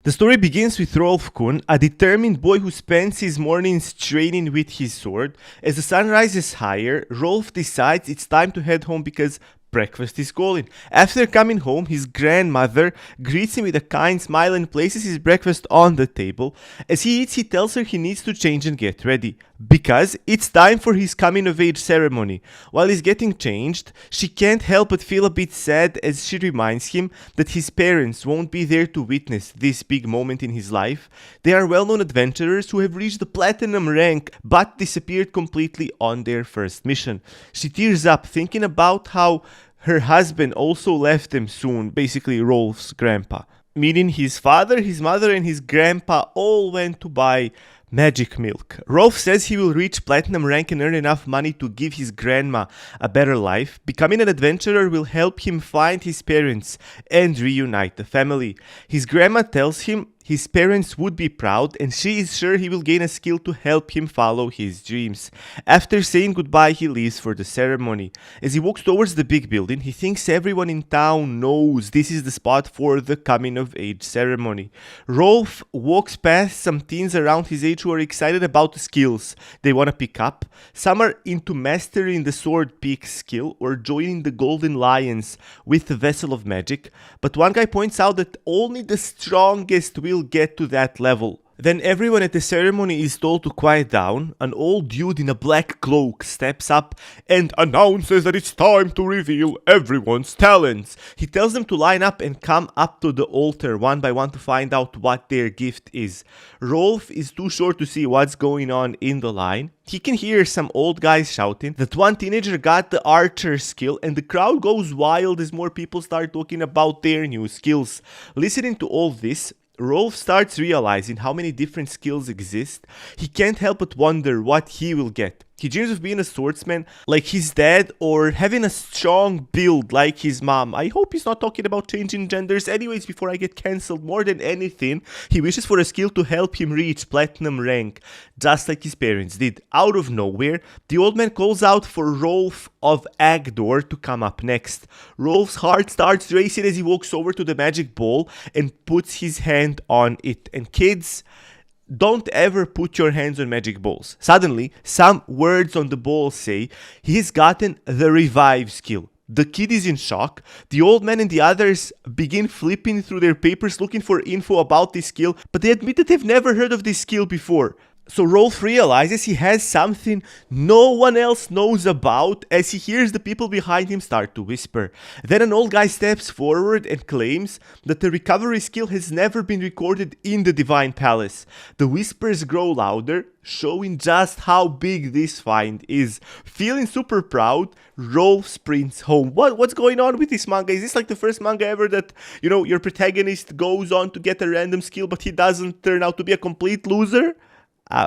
The story begins with Rolf-kun, a determined boy who spends his mornings training with his sword. As the sun rises higher, Rolf decides it's time to head home because breakfast is calling. After coming home, his grandmother greets him with a kind smile and places his breakfast on the table. As he eats, he tells her he needs to change and get ready, because it's time for his coming of age ceremony. While he's getting changed, she can't help but feel a bit sad as she reminds him that his parents won't be there to witness this big moment in his life. They are well-known adventurers who have reached the platinum rank but disappeared completely on their first mission. She tears up thinking about how her husband also left them soon, basically Rolf's grandpa. Meaning his father, his mother, and his grandpa all went to buy magic milk. Rolf says he will reach platinum rank and earn enough money to give his grandma a better life. Becoming an adventurer will help him find his parents and reunite the family. His grandma tells him his parents would be proud, and she is sure he will gain a skill to help him follow his dreams. After saying goodbye, he leaves for the ceremony. As he walks towards the big building, he thinks everyone in town knows this is the spot for the coming of age ceremony. Rolf walks past some teens around his age who are excited about the skills they want to pick up. Some are into mastering the sword pick skill or joining the Golden Lions with the Vessel of Magic, but one guy points out that only the strongest will get to that level. Then everyone at the ceremony is told to quiet down. An old dude in a black cloak steps up and announces that it's time to reveal everyone's talents. He tells them to line up and come up to the altar one by one to find out what their gift is. Rolf is too short to see what's going on in the line. He can hear some old guys shouting that one teenager got the archer skill, and the crowd goes wild as more people start talking about their new skills. Listening to all this, Rolf starts realizing how many different skills exist. He can't help but wonder what he will get. He dreams of being a swordsman like his dad or having a strong build like his mom. I hope he's not talking about changing genders anyways before I get cancelled. More than anything, he wishes for a skill to help him reach platinum rank, just like his parents did. Out of nowhere, the old man calls out for Rolf of Agdor to come up next. Rolf's heart starts racing as he walks over to the magic ball and puts his hand on it. And kids, don't ever put your hands on magic balls. Suddenly, some words on the ball say he's gotten the revive skill. The kid is in shock. The old man and the others begin flipping through their papers looking for info about this skill, but they admit that they've never heard of this skill before. So Rolf realizes he has something no one else knows about as he hears the people behind him start to whisper. Then an old guy steps forward and claims that the recovery skill has never been recorded in the Divine Palace. The whispers grow louder, showing just how big this find is. Feeling super proud, Rolf sprints home. What's going on with this manga? Is this like the first manga ever that, your protagonist goes on to get a random skill but he doesn't turn out to be a complete loser?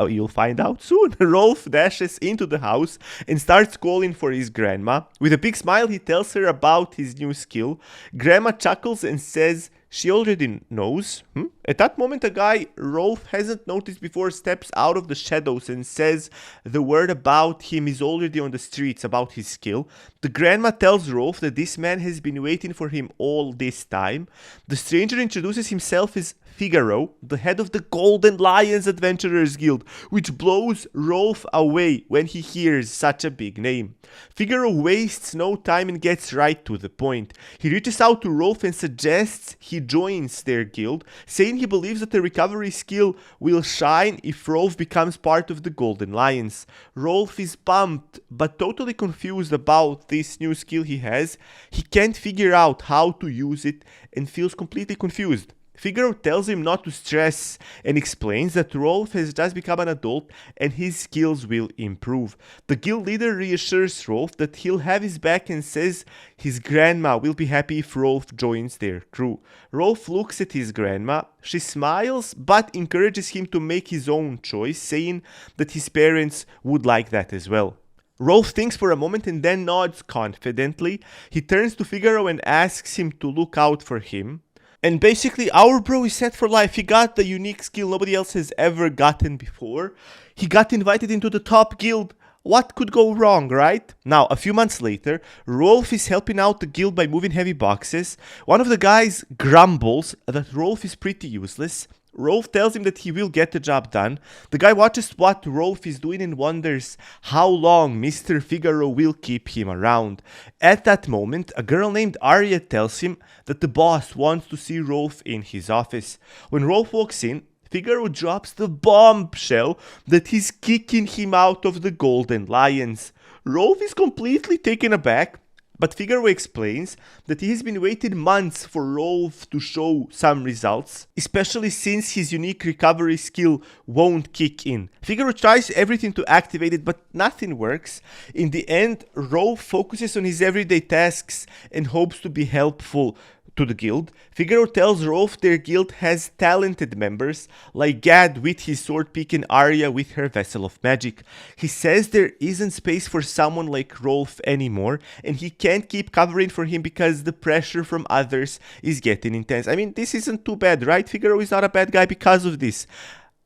You'll find out soon. Rolf dashes into the house and starts calling for his grandma. With a big smile, he tells her about his new skill. Grandma chuckles and says she already knows. At that moment, a guy Rolf hasn't noticed before steps out of the shadows and says the word about him is already on the streets about his skill. The grandma tells Rolf that this man has been waiting for him all this time. The stranger introduces himself as Figaro, the head of the Golden Lions Adventurers Guild, which blows Rolf away when he hears such a big name. Figaro wastes no time and gets right to the point. He reaches out to Rolf and suggests he joins their guild, saying he believes that the recovery skill will shine if Rolf becomes part of the Golden Lions. Rolf is pumped but totally confused about this new skill he has. He can't figure out how to use it and feels completely confused. Figaro tells him not to stress and explains that Rolf has just become an adult and his skills will improve. The guild leader reassures Rolf that he'll have his back and says his grandma will be happy if Rolf joins their crew. Rolf looks at his grandma. She smiles but encourages him to make his own choice, saying that his parents would like that as well. Rolf thinks for a moment and then nods confidently. He turns to Figaro and asks him to look out for him. And basically, our bro is set for life. He got the unique skill nobody else has ever gotten before. He got invited into the top guild What could go wrong, right? Now, a few months later, Rolf is helping out the guild by moving heavy boxes. One of the guys grumbles that Rolf is pretty useless. Rolf tells him that he will get the job done. The guy watches what Rolf is doing and wonders how long Mr. Figaro will keep him around. At that moment, a girl named Arya tells him that the boss wants to see Rolf in his office. When Rolf walks in, Figaro drops the bombshell that he's kicking him out of the Golden Lions. Rolf is completely taken aback, but Figaro explains that he has been waiting months for Rolf to show some results, especially since his unique recovery skill won't kick in. Figaro tries everything to activate it, but nothing works. In the end, Rolf focuses on his everyday tasks and hopes to be helpful to the guild. Figaro tells Rolf their guild has talented members, like Gad with his sword pick and Arya with her vessel of magic. He says there isn't space for someone like Rolf anymore, and he can't keep covering for him because the pressure from others is getting intense. I mean, this isn't too bad, right? Figaro is not a bad guy because of this.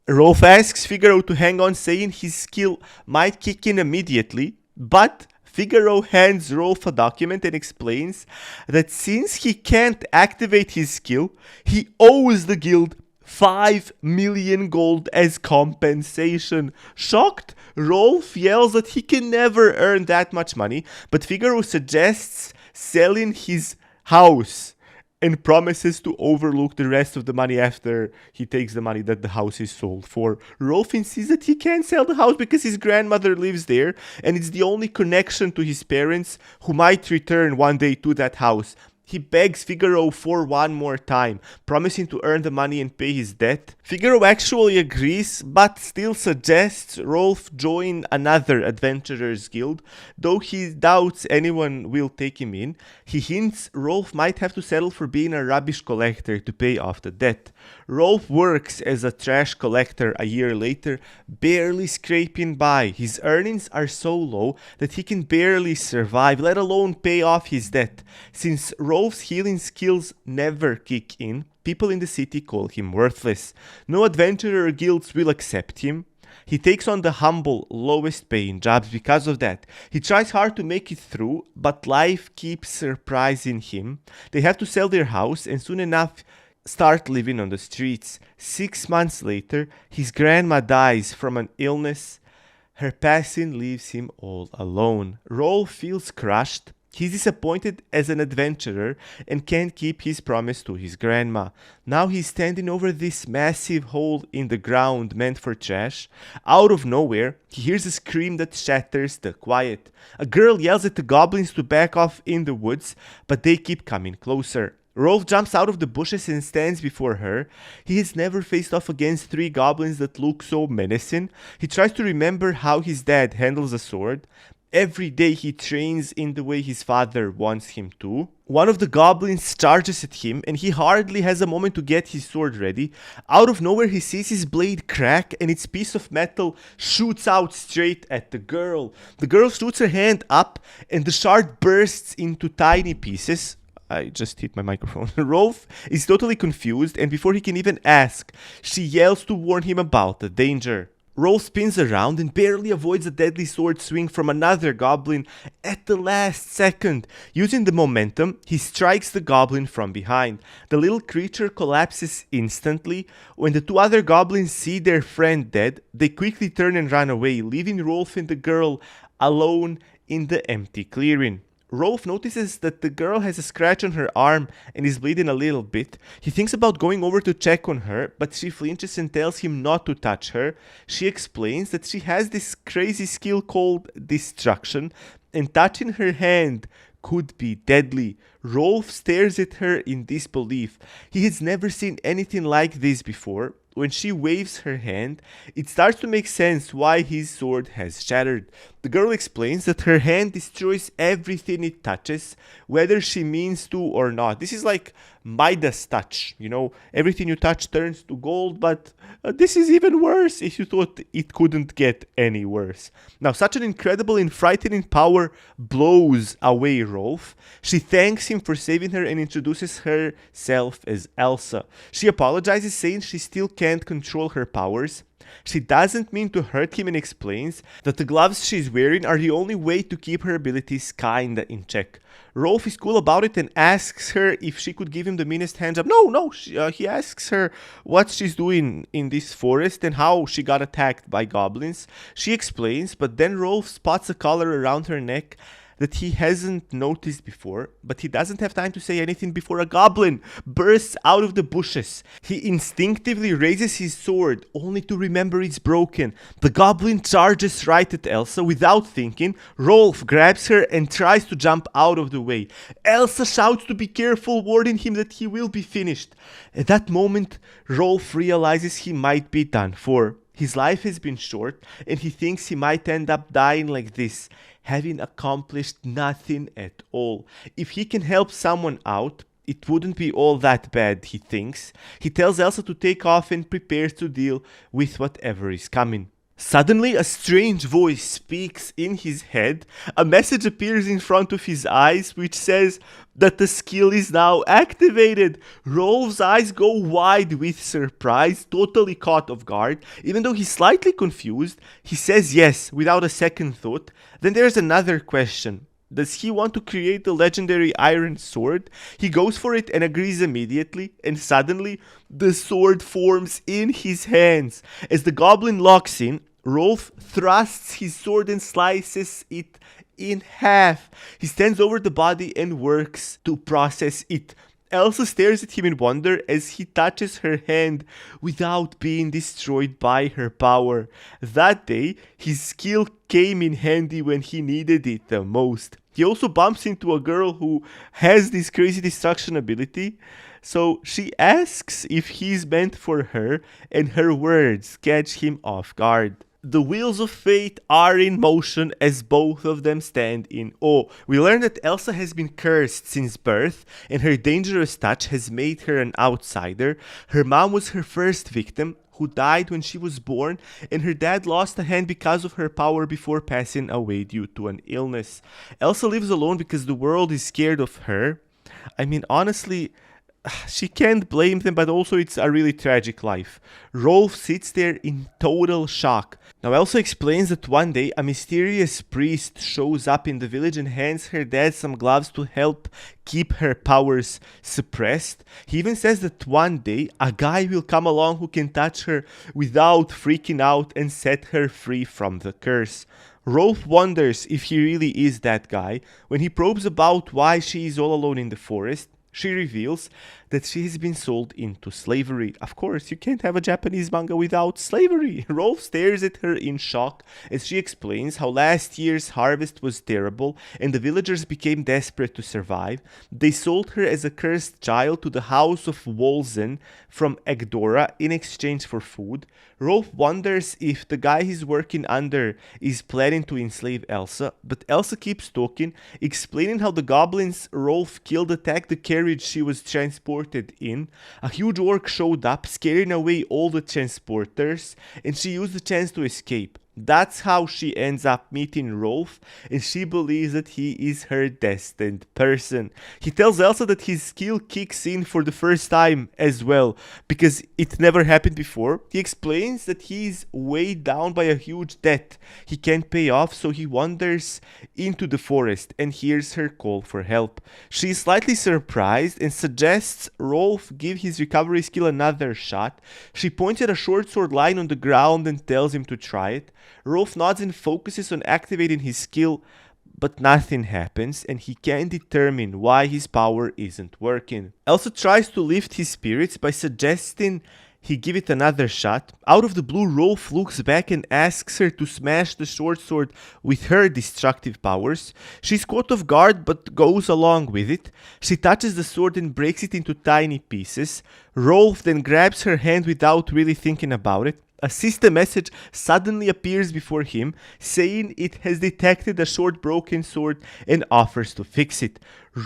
Rolf asks Figaro to hang on, saying his skill might kick in immediately, but Figaro hands Rolf a document and explains that since he can't activate his skill, he owes the guild 5 million gold as compensation. Shocked, Rolf yells that he can never earn that much money, but Figaro suggests selling his house and promises to overlook the rest of the money after he takes the money that the house is sold for. Rolf insists that he can't sell the house because his grandmother lives there, and it's the only connection to his parents who might return one day to that house. He begs Figaro for one more time, promising to earn the money and pay his debt. Figaro actually agrees, but still suggests Rolf join another adventurers guild, though he doubts anyone will take him in. He hints Rolf might have to settle for being a rubbish collector to pay off the debt. Rolf works as a trash collector a year later, barely scraping by. His earnings are so low that he can barely survive, let alone pay off his debt. Since Rolf's healing skills never kick in, people in the city call him worthless. No adventurer guilds will accept him. He takes on the humble, lowest paying jobs because of that. He tries hard to make it through, but life keeps surprising him. They have to sell their house and soon enough start living on the streets. 6 months later, his grandma dies from an illness. Her passing leaves him all alone. Rolf feels crushed. He's disappointed as an adventurer and can't keep his promise to his grandma. Now he's standing over this massive hole in the ground meant for trash. Out of nowhere, he hears a scream that shatters the quiet. A girl yells at the goblins to back off in the woods, but they keep coming closer. Rolf jumps out of the bushes and stands before her. He has never faced off against 3 goblins that look so menacing. He tries to remember how his dad handles a sword. Every day he trains in the way his father wants him to. One of the goblins charges at him and he hardly has a moment to get his sword ready. Out of nowhere he sees his blade crack and its piece of metal shoots out straight at the girl. The girl shoots her hand up and the shard bursts into tiny pieces. I just hit my microphone. Rolf is totally confused, and before he can even ask, she yells to warn him about the danger. Rolf spins around and barely avoids a deadly sword swing from another goblin at the last second. Using the momentum, he strikes the goblin from behind. The little creature collapses instantly. When the 2 other goblins see their friend dead, they quickly turn and run away, leaving Rolf and the girl alone in the empty clearing. Rolf notices that the girl has a scratch on her arm and is bleeding a little bit. He thinks about going over to check on her, but she flinches and tells him not to touch her. She explains that she has this crazy skill called destruction, and touching her hand could be deadly. Rolf stares at her in disbelief. He has never seen anything like this before. When she waves her hand, it starts to make sense why his sword has shattered. The girl explains that her hand destroys everything it touches, whether she means to or not. This is like Midas touch, everything you touch turns to gold, but this is even worse if you thought it couldn't get any worse. Now, such an incredible and frightening power blows away Rolf. She thanks him for saving her and introduces herself as Elsa. She apologizes, saying she still can't control her powers. She doesn't mean to hurt him and explains that the gloves she's wearing are the only way to keep her abilities kinda in check. Rolf is cool about it and asks her if she could give him the meanest handjob. No, he asks her what she's doing in this forest and how she got attacked by goblins. She explains, but then Rolf spots a collar around her neck that he hasn't noticed before, but he doesn't have time to say anything before a goblin bursts out of the bushes. He instinctively raises his sword, only to remember it's broken. The goblin charges right at Elsa without thinking. Rolf grabs her and tries to jump out of the way. Elsa shouts to be careful, warning him that he will be finished. At that moment, Rolf realizes he might be done for. His life has been short, and he thinks he might end up dying like this, having accomplished nothing at all. If he can help someone out, it wouldn't be all that bad, he thinks. He tells Elsa to take off and prepares to deal with whatever is coming. Suddenly, a strange voice speaks in his head. A message appears in front of his eyes which says that the skill is now activated. Rolf's eyes go wide with surprise, totally caught off guard. Even though he's slightly confused, he says yes without a second thought. Then there's another question. Does he want to create the legendary iron sword? He goes for it and agrees immediately, and suddenly the sword forms in his hands. As the goblin locks in, Rolf thrusts his sword and slices it in half. He stands over the body and works to process it. Elsa stares at him in wonder as he touches her hand without being destroyed by her power. That day, his skill came in handy when he needed it the most. He also bumps into a girl who has this crazy destruction ability, so she asks if he's meant for her, and her words catch him off guard. The wheels of fate are in motion as both of them stand in awe. We learn that Elsa has been cursed since birth, and her dangerous touch has made her an outsider. Her mom was her first victim, who died when she was born, and her dad lost a hand because of her power before passing away due to an illness. Elsa lives alone because the world is scared of her. I mean, honestly, she can't blame them, but also it's a really tragic life. Rolf sits there in total shock. Now Elsa explains that one day a mysterious priest shows up in the village and hands her dad some gloves to help keep her powers suppressed. He even says that one day a guy will come along who can touch her without freaking out and set her free from the curse. Rolf wonders if he really is that guy. When he probes about why she is all alone in the forest, she reveals that she has been sold into slavery. Of course, you can't have a Japanese manga without slavery. Rolf stares at her in shock as she explains how last year's harvest was terrible and the villagers became desperate to survive. They sold her as a cursed child to the house of Wolzen from Egdora in exchange for food. Rolf wonders if the guy he's working under is planning to enslave Elsa, but Elsa keeps talking, explaining how the goblins Rolf killed attacked the carriage she was transported in. A huge orc showed up, scaring away all the transporters, and she used the chance to escape. That's how she ends up meeting Rolf, and she believes that he is her destined person. He tells Elsa that his skill kicks in for the first time as well, because it never happened before. He explains that he is weighed down by a huge debt he can't pay off, so he wanders into the forest and hears her call for help. She is slightly surprised and suggests Rolf give his recovery skill another shot. She points at a short sword lying on the ground and tells him to try it. Rolf nods and focuses on activating his skill, but nothing happens and he can't determine why his power isn't working. Elsa tries to lift his spirits by suggesting he give it another shot. Out of the blue, Rolf looks back and asks her to smash the short sword with her destructive powers. She's caught off guard but goes along with it. She touches the sword and breaks it into tiny pieces. Rolf then grabs her hand without really thinking about it. A system message suddenly appears before him, saying it has detected a short broken sword and offers to fix it.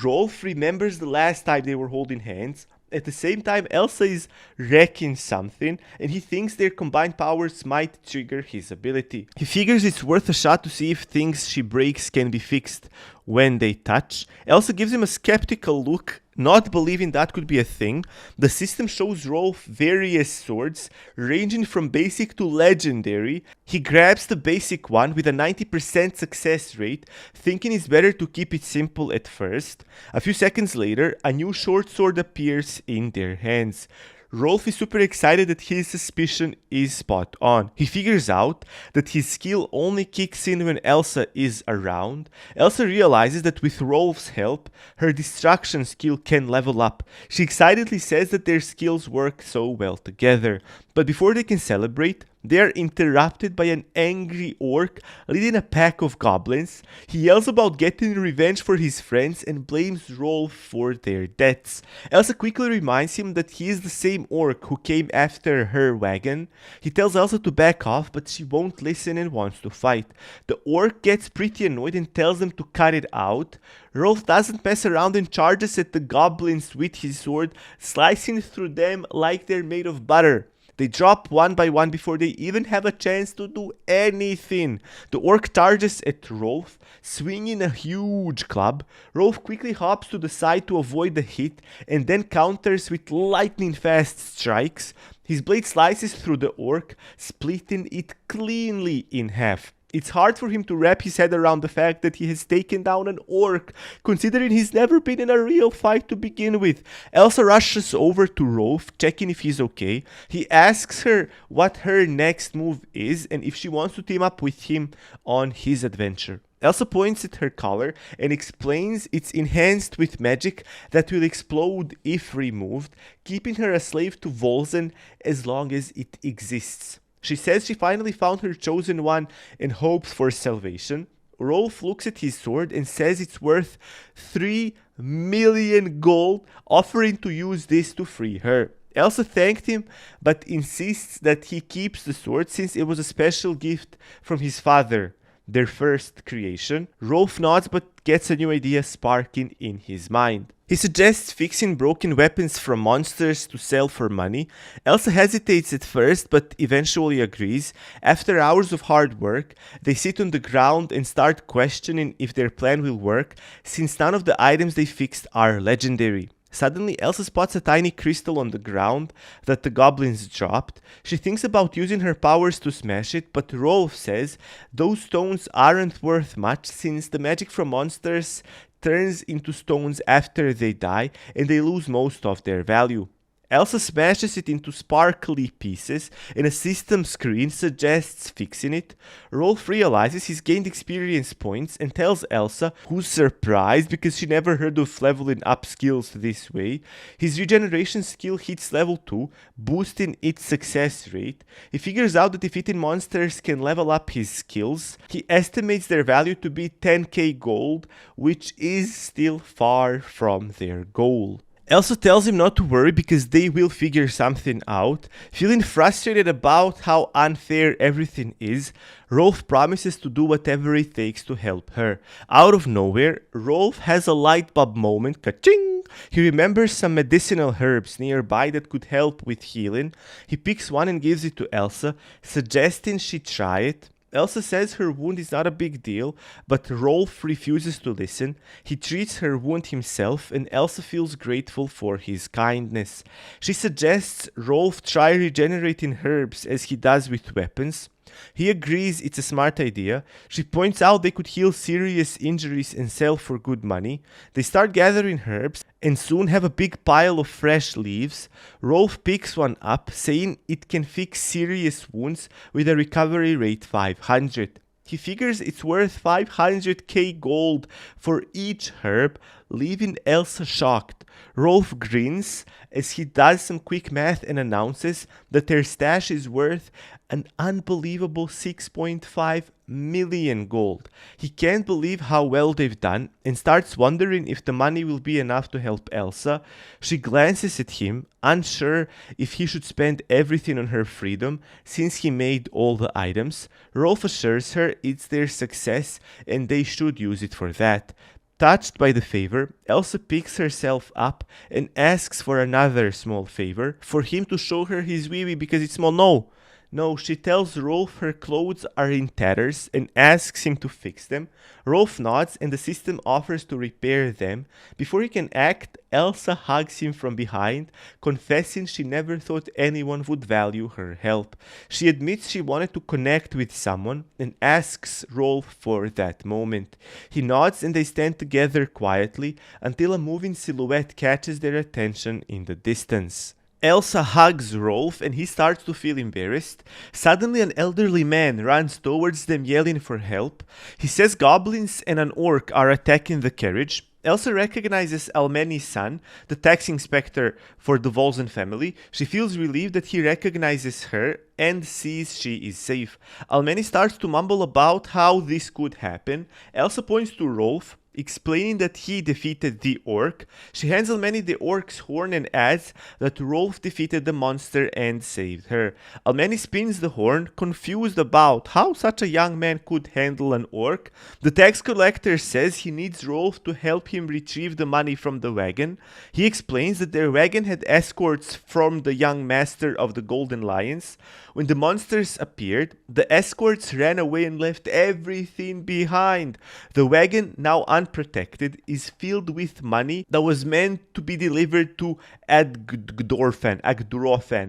Rolf remembers the last time they were holding hands. At the same time, Elsa is wrecking something, and he thinks their combined powers might trigger his ability. He figures it's worth a shot to see if things she breaks can be fixed when they touch. Elsa gives him a skeptical look, Not believing that could be a thing, the system shows Rolf various swords, ranging from basic to legendary. He grabs the basic one with a 90% success rate, thinking it's better to keep it simple at first. A few seconds later, a new short sword appears in their hands. Rolf is super excited that his suspicion is spot on. He figures out that his skill only kicks in when Elsa is around. Elsa realizes that with Rolf's help, her distraction skill can level up. She excitedly says that their skills work so well together. But before they can celebrate, they are interrupted by an angry orc leading a pack of goblins. He yells about getting revenge for his friends and blames Rolf for their deaths. Elsa quickly reminds him that he is the same orc who came after her wagon. He tells Elsa to back off, but she won't listen and wants to fight. The orc gets pretty annoyed and tells them to cut it out. Rolf doesn't mess around and charges at the goblins with his sword, slicing through them like they're made of butter. They drop one by one before they even have a chance to do anything. The orc charges at Rolf, swinging a huge club. Rolf quickly hops to the side to avoid the hit and then counters with lightning fast strikes. His blade slices through the orc, splitting it cleanly in half. It's hard for him to wrap his head around the fact that he has taken down an orc, considering he's never been in a real fight to begin with. Elsa rushes over to Rolf, checking if he's okay. He asks her what her next move is and if she wants to team up with him on his adventure. Elsa points at her collar and explains it's enhanced with magic that will explode if removed, keeping her a slave to Volzen as long as it exists. She says she finally found her chosen one and hopes for salvation. Rolf looks at his sword and says it's worth 3 million gold, offering to use this to free her. Elsa thanked him, but insists that he keeps the sword since it was a special gift from his father, their first creation. Rolf nods but gets a new idea sparking in his mind. He suggests fixing broken weapons from monsters to sell for money. Elsa hesitates at first but eventually agrees. After hours of hard work, they sit on the ground and start questioning if their plan will work, since none of the items they fixed are legendary. Suddenly, Elsa spots a tiny crystal on the ground that the goblins dropped. She thinks about using her powers to smash it, but Rolf says those stones aren't worth much since the magic from monsters turns into stones after they die and they lose most of their value. Elsa smashes it into sparkly pieces and a system screen suggests fixing it. Rolf realizes he's gained experience points and tells Elsa, who's surprised because she never heard of leveling up skills this way. His regeneration skill hits level 2, boosting its success rate. He figures out that defeating monsters can level up his skills. He estimates their value to be 10k gold, which is still far from their goal. Elsa tells him not to worry because they will figure something out. Feeling frustrated about how unfair everything is, Rolf promises to do whatever it takes to help her. Out of nowhere, Rolf has a light bulb moment, ka-ching! He remembers some medicinal herbs nearby that could help with healing. He picks one and gives it to Elsa, suggesting she try it. Elsa says her wound is not a big deal, but Rolf refuses to listen. He treats her wound himself, and Elsa feels grateful for his kindness. She suggests Rolf try regenerating herbs as he does with weapons. He agrees it's a smart idea. She points out they could heal serious injuries and sell for good money. They start gathering herbs and soon have a big pile of fresh leaves. Rolf picks one up, saying it can fix serious wounds with a recovery rate 500. He figures it's worth 500k gold for each herb, leaving Elsa shocked. Rolf grins as he does some quick math and announces that their stash is worth an unbelievable 6.5 million gold. He can't believe how well they've done and starts wondering if the money will be enough to help Elsa. She glances at him, unsure if he should spend everything on her freedom since he made all the items. Rolf assures her it's their success and they should use it for that. Touched by the favor, Elsa picks herself up and asks for another small favor, for him to show her his wee-wee because it's small. No, No, she tells Rolf her clothes are in tatters and asks him to fix them. Rolf nods and the system offers to repair them. Before he can act, Elsa hugs him from behind, confessing she never thought anyone would value her help. She admits she wanted to connect with someone and asks Rolf for that moment. He nods and they stand together quietly until a moving silhouette catches their attention in the distance. Elsa hugs Rolf and he starts to feel embarrassed. Suddenly, an elderly man runs towards them yelling for help. He says goblins and an orc are attacking the carriage. Elsa recognizes Almeni's son, the tax inspector for the Volzen family. She feels relieved that he recognizes her and sees she is safe. Almeni starts to mumble about how this could happen. Elsa points to Rolf, explaining that he defeated the orc. She hands Almeni the orc's horn and adds that Rolf defeated the monster and saved her. Almeni spins the horn, confused about how such a young man could handle an orc. The tax collector says he needs Rolf to help him retrieve the money from the wagon. He explains that their wagon had escorts from the young master of the Golden Lions. When the monsters appeared, the escorts ran away and left everything behind. The wagon, now unprotected, is filled with money that was meant to be delivered to Agdorfan.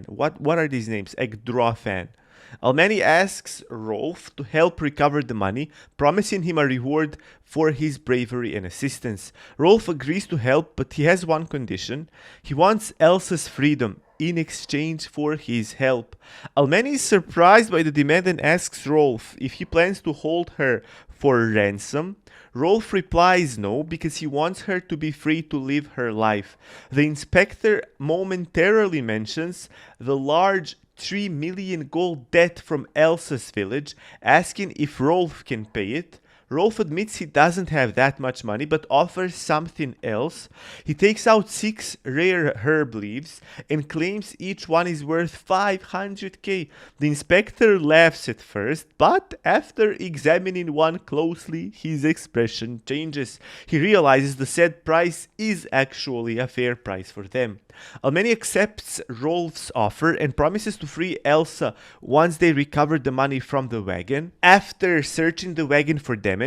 What are these names? Agdorfan. Almeni asks Rolf to help recover the money, promising him a reward for his bravery and assistance. Rolf agrees to help, but he has one condition. He wants Elsa's freedom in exchange for his help. Almeni is surprised by the demand and asks Rolf if he plans to hold her for ransom. Rolf replies no, because he wants her to be free to live her life. The inspector momentarily mentions the large 3 million gold debt from Elsa's village, asking if Rolf can pay it. Rolf admits he doesn't have that much money, but offers something else. He takes out 6 rare herb leaves and claims each one is worth 500k. The inspector laughs at first, but after examining one closely, his expression changes. He realizes the said price is actually a fair price for them. Almeni accepts Rolf's offer and promises to free Elsa once they recover the money from the wagon. After searching the wagon for damage,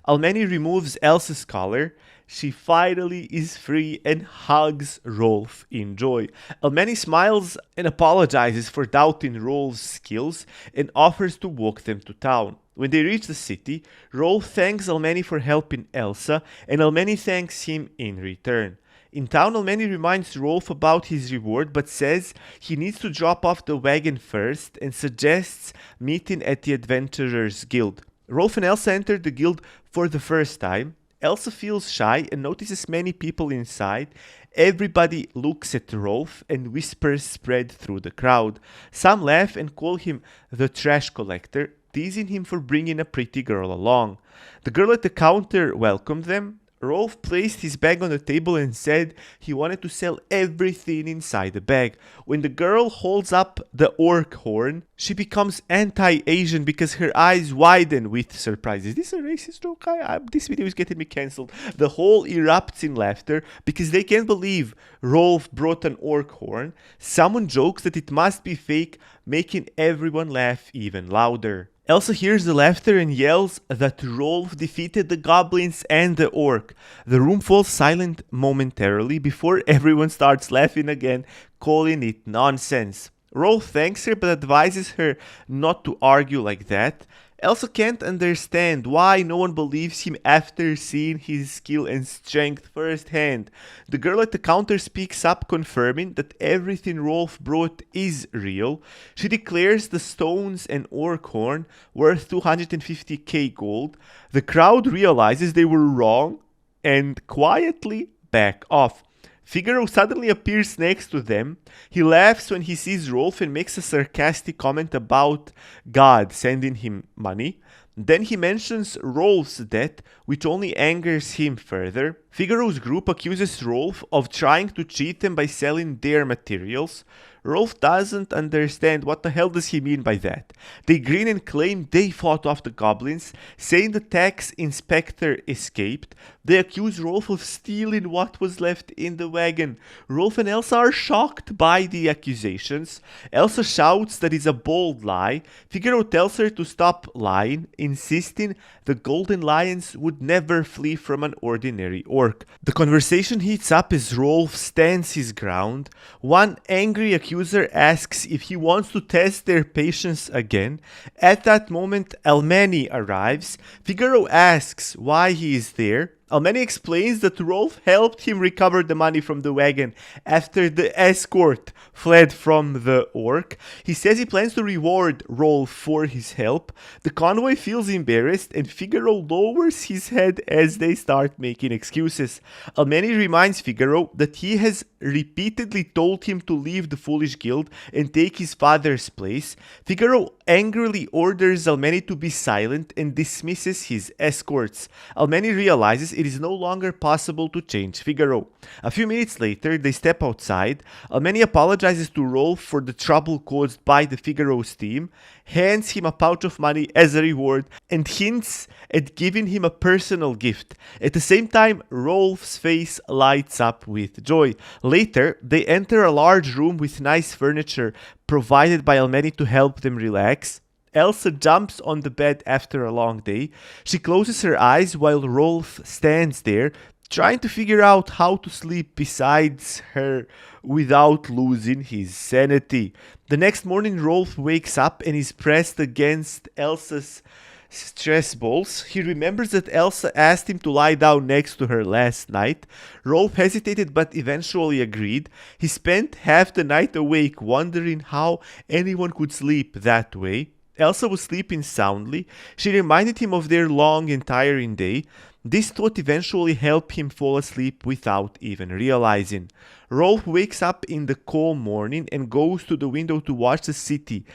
Almeni removes Elsa's collar. She finally is free and hugs Rolf in joy. Almeni smiles and apologizes for doubting Rolf's skills and offers to walk them to town. When they reach the city, Rolf thanks Almeni for helping Elsa, and Almeni thanks him in return. In town, Almeni reminds Rolf about his reward, but says he needs to drop off the wagon first and suggests meeting at the Adventurers Guild. Rolf and Elsa enter the guild for the first time. Elsa feels shy and notices many people inside. Everybody looks at Rolf and whispers spread through the crowd. Some laugh and call him the trash collector, teasing him for bringing a pretty girl along. The girl at the counter welcomed them. Rolf placed his bag on the table and said he wanted to sell everything inside the bag. When the girl holds up the orc horn, she becomes anti-Asian because her eyes widen with surprise. Is this a racist joke? This video is getting me cancelled. The whole erupts in laughter because they can't believe Rolf brought an orc horn. Someone jokes that it must be fake, making everyone laugh even louder. Elsa hears the laughter and yells that Rolf defeated the goblins and the orc. The room falls silent momentarily before everyone starts laughing again, calling it nonsense. Rolf thanks her but advises her not to argue like that. Elsa can't understand why no one believes him after seeing his skill and strength firsthand. The girl at the counter speaks up, confirming that everything Rolf brought is real. She declares the stones and orc horn worth 250k gold. The crowd realizes they were wrong and quietly back off. Figaro suddenly appears next to them. He laughs when he sees Rolf and makes a sarcastic comment about God sending him money. Then he mentions Rolf's debt, which only angers him further. Figaro's group accuses Rolf of trying to cheat them by selling their materials. Rolf doesn't understand what the hell does he mean by that. They grin and claim they fought off the goblins, saying the tax inspector escaped. They accuse Rolf of stealing what was left in the wagon. Rolf and Elsa are shocked by the accusations. Elsa shouts that it's a bold lie. Figaro tells her to stop lying, insisting the golden lions would never flee from an ordinary orc. The conversation heats up as Rolf stands his ground. One angry accuser asks if he wants to test their patience again. At that moment, Almeni arrives. Figaro asks why he is there. Almeni explains that Rolf helped him recover the money from the wagon after the escort fled from the orc. He says he plans to reward Rolf for his help. The convoy feels embarrassed and Figaro lowers his head as they start making excuses. Almeni reminds Figaro that he has repeatedly told him to leave the foolish guild and take his father's place. Figaro angrily orders Almeni to be silent and dismisses his escorts. Almeni realizes it is no longer possible to change Figaro. A few minutes later, they step outside. Almeni apologizes to Rolf for the trouble caused by the Figaro's team, hands him a pouch of money as a reward, and hints at giving him a personal gift. At the same time, Rolf's face lights up with joy. Later, they enter a large room with nice furniture provided by Almeni to help them relax. Elsa jumps on the bed after a long day. She closes her eyes while Rolf stands there, trying to figure out how to sleep besides her without losing his sanity. The next morning, Rolf wakes up and is pressed against Elsa's stress balls. He remembers that Elsa asked him to lie down next to her last night. Rolf hesitated but eventually agreed. He spent half the night awake wondering how anyone could sleep that way. Elsa was sleeping soundly. She reminded him of their long and tiring day. This thought eventually helped him fall asleep without even realizing. Rolf wakes up in the calm morning and goes to the window to watch the city.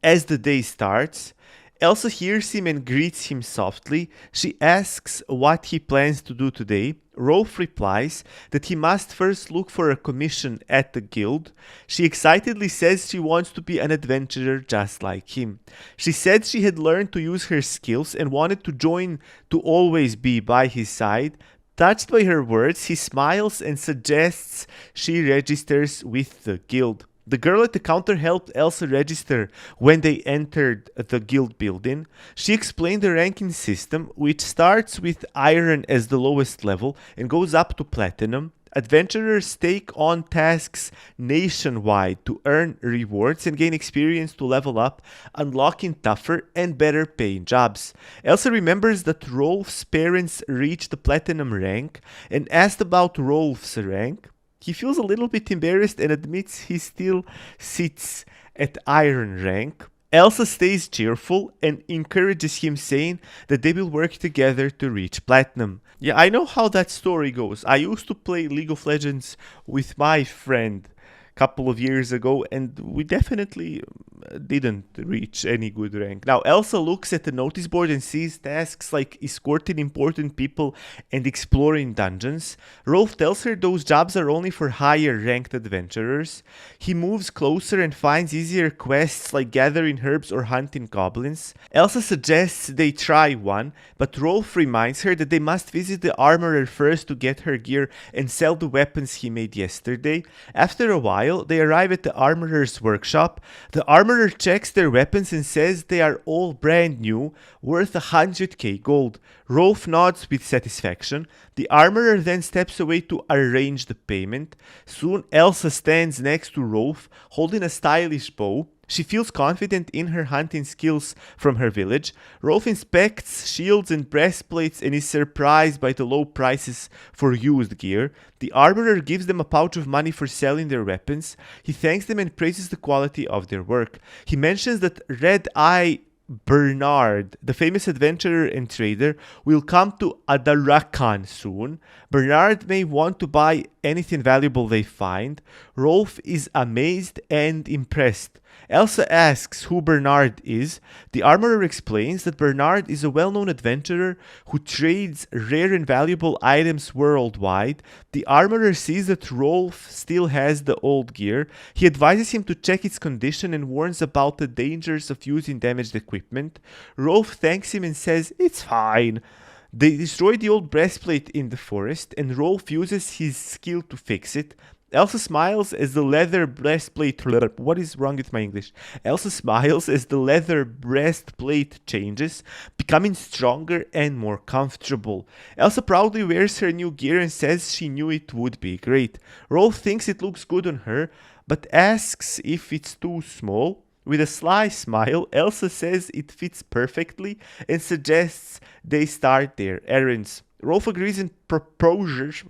As the day starts, Elsa hears him and greets him softly. She asks what he plans to do today. Rolf replies that he must first look for a commission at the guild. She excitedly says she wants to be an adventurer just like him. She said she had learned to use her skills and wanted to join to always be by his side. Touched by her words, he smiles and suggests she registers with the guild. The girl at the counter helped Elsa register when they entered the guild building. She explained the ranking system, which starts with iron as the lowest level and goes up to platinum. Adventurers take on tasks nationwide to earn rewards and gain experience to level up, unlocking tougher and better paying jobs. Elsa remembers that Rolf's parents reached the platinum rank and asked about Rolf's rank. He feels a little bit embarrassed and admits he still sits at iron rank. Elsa stays cheerful and encourages him, saying that they will work together to reach platinum. Yeah, I know how that story goes. I used to play League of Legends with my friend a couple of years ago, and we definitely didn't reach any good rank. Now, Elsa looks at the notice board and sees tasks like escorting important people and exploring dungeons. Rolf tells her those jobs are only for higher ranked adventurers. He moves closer and finds easier quests like gathering herbs or hunting goblins. Elsa suggests they try one, but Rolf reminds her that they must visit the armorer first to get her gear and sell the weapons he made yesterday. After a while, they arrive at the armorer's workshop. The armorer checks their weapons and says they are all brand new, worth 100k gold. Rolf nods with satisfaction. The armorer then steps away to arrange the payment. Soon Elsa stands next to Rolf, holding a stylish bow. She feels confident in her hunting skills from her village. Rolf inspects shields and breastplates and is surprised by the low prices for used gear. The armorer gives them a pouch of money for selling their weapons. He thanks them and praises the quality of their work. He mentions that Red Eye Bernard, the famous adventurer and trader, will come to Adarakan soon. Bernard may want to buy anything valuable they find. Rolf is amazed and impressed. Elsa asks who Bernard is. The armorer explains that Bernard is a well-known adventurer who trades rare and valuable items worldwide. The armorer sees that Rolf still has the old gear. He advises him to check its condition and warns about the dangers of using damaged equipment. Rolf thanks him and says it's fine. They destroy the old breastplate in the forest, and Rolf uses his skill to fix it. Elsa smiles as the leather breastplate. What is wrong with my English? Elsa smiles as the leather breastplate changes, becoming stronger and more comfortable. Elsa proudly wears her new gear and says she knew it would be great. Rolf thinks it looks good on her, but asks if it's too small. With a sly smile, Elsa says it fits perfectly and suggests they start their errands. Rolf agrees and proposes.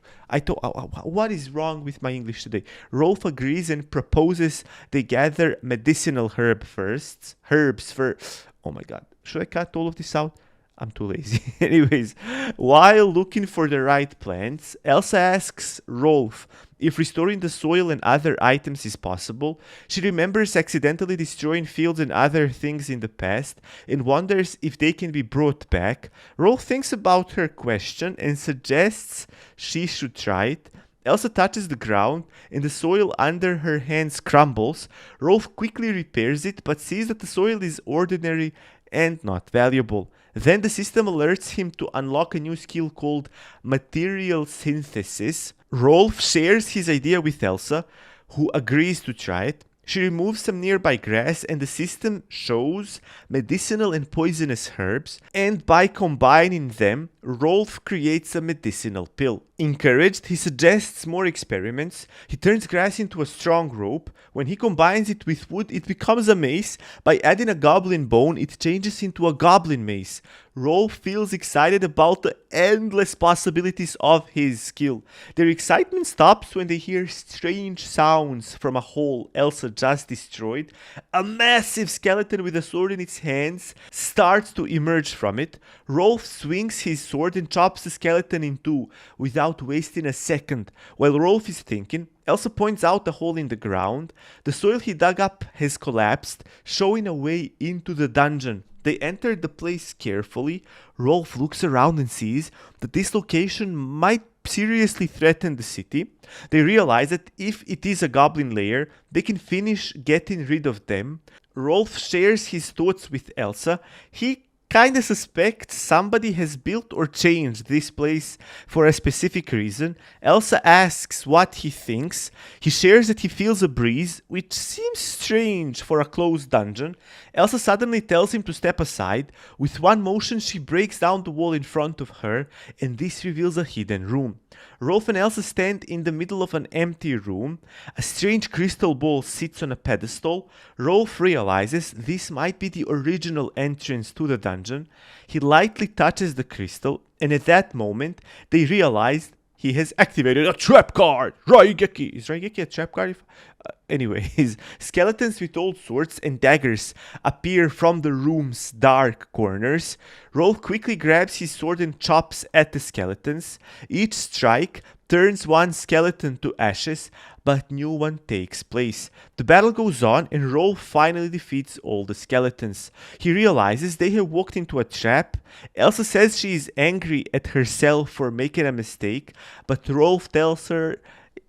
What is wrong with my English today? Rolf agrees and proposes they gather medicinal herbs first. Oh my god. Should I cut all of this out? I'm too lazy. Anyways, while looking for the right plants, Elsa asks Rolf if restoring the soil and other items is possible. She remembers accidentally destroying fields and other things in the past and wonders if they can be brought back. Rolf thinks about her question and suggests she should try it. Elsa touches the ground and the soil under her hands crumbles. Rolf quickly repairs it but sees that the soil is ordinary and not valuable. Then the system alerts him to unlock a new skill called material synthesis. Rolf shares his idea with Elsa, who agrees to try it. She removes some nearby grass and the system shows medicinal and poisonous herbs, and by combining them, Rolf creates a medicinal pill. Encouraged, he suggests more experiments. He turns grass into a strong rope. When he combines it with wood, it becomes a mace. By adding a goblin bone, it changes into a goblin mace. Rolf feels excited about the endless possibilities of his skill. Their excitement stops when they hear strange sounds from a hole Elsa just destroyed. A massive skeleton with a sword in its hands starts to emerge from it. Rolf swings his sword and chops the skeleton in two without wasting a second. While Rolf is thinking, Elsa points out a hole in the ground. The soil he dug up has collapsed, showing a way into the dungeon. They enter the place carefully. Rolf looks around and sees that this location might seriously threaten the city. They realize that if it is a goblin lair, they can finish getting rid of them. Rolf shares his thoughts with Elsa. He kinda suspects somebody has built or changed this place for a specific reason. Elsa asks what he thinks. He shares that he feels a breeze, which seems strange for a closed dungeon. Elsa suddenly tells him to step aside. With one motion, she breaks down the wall in front of her, and this reveals a hidden room. Rolf and Elsa stand in the middle of an empty room. A strange crystal ball sits on a pedestal. Rolf realizes this might be the original entrance to the dungeon. He lightly touches the crystal, and at that moment, they realize he has activated a trap card! Raigeki! Is Raigeki a trap card? Anyways, skeletons with old swords and daggers appear from the room's dark corners. Rolf quickly grabs his sword and chops at the skeletons. Each strike turns one skeleton to ashes, but new one takes place. The battle goes on and Rolf finally defeats all the skeletons. He realizes they have walked into a trap. Elsa says she is angry at herself for making a mistake, but Rolf tells her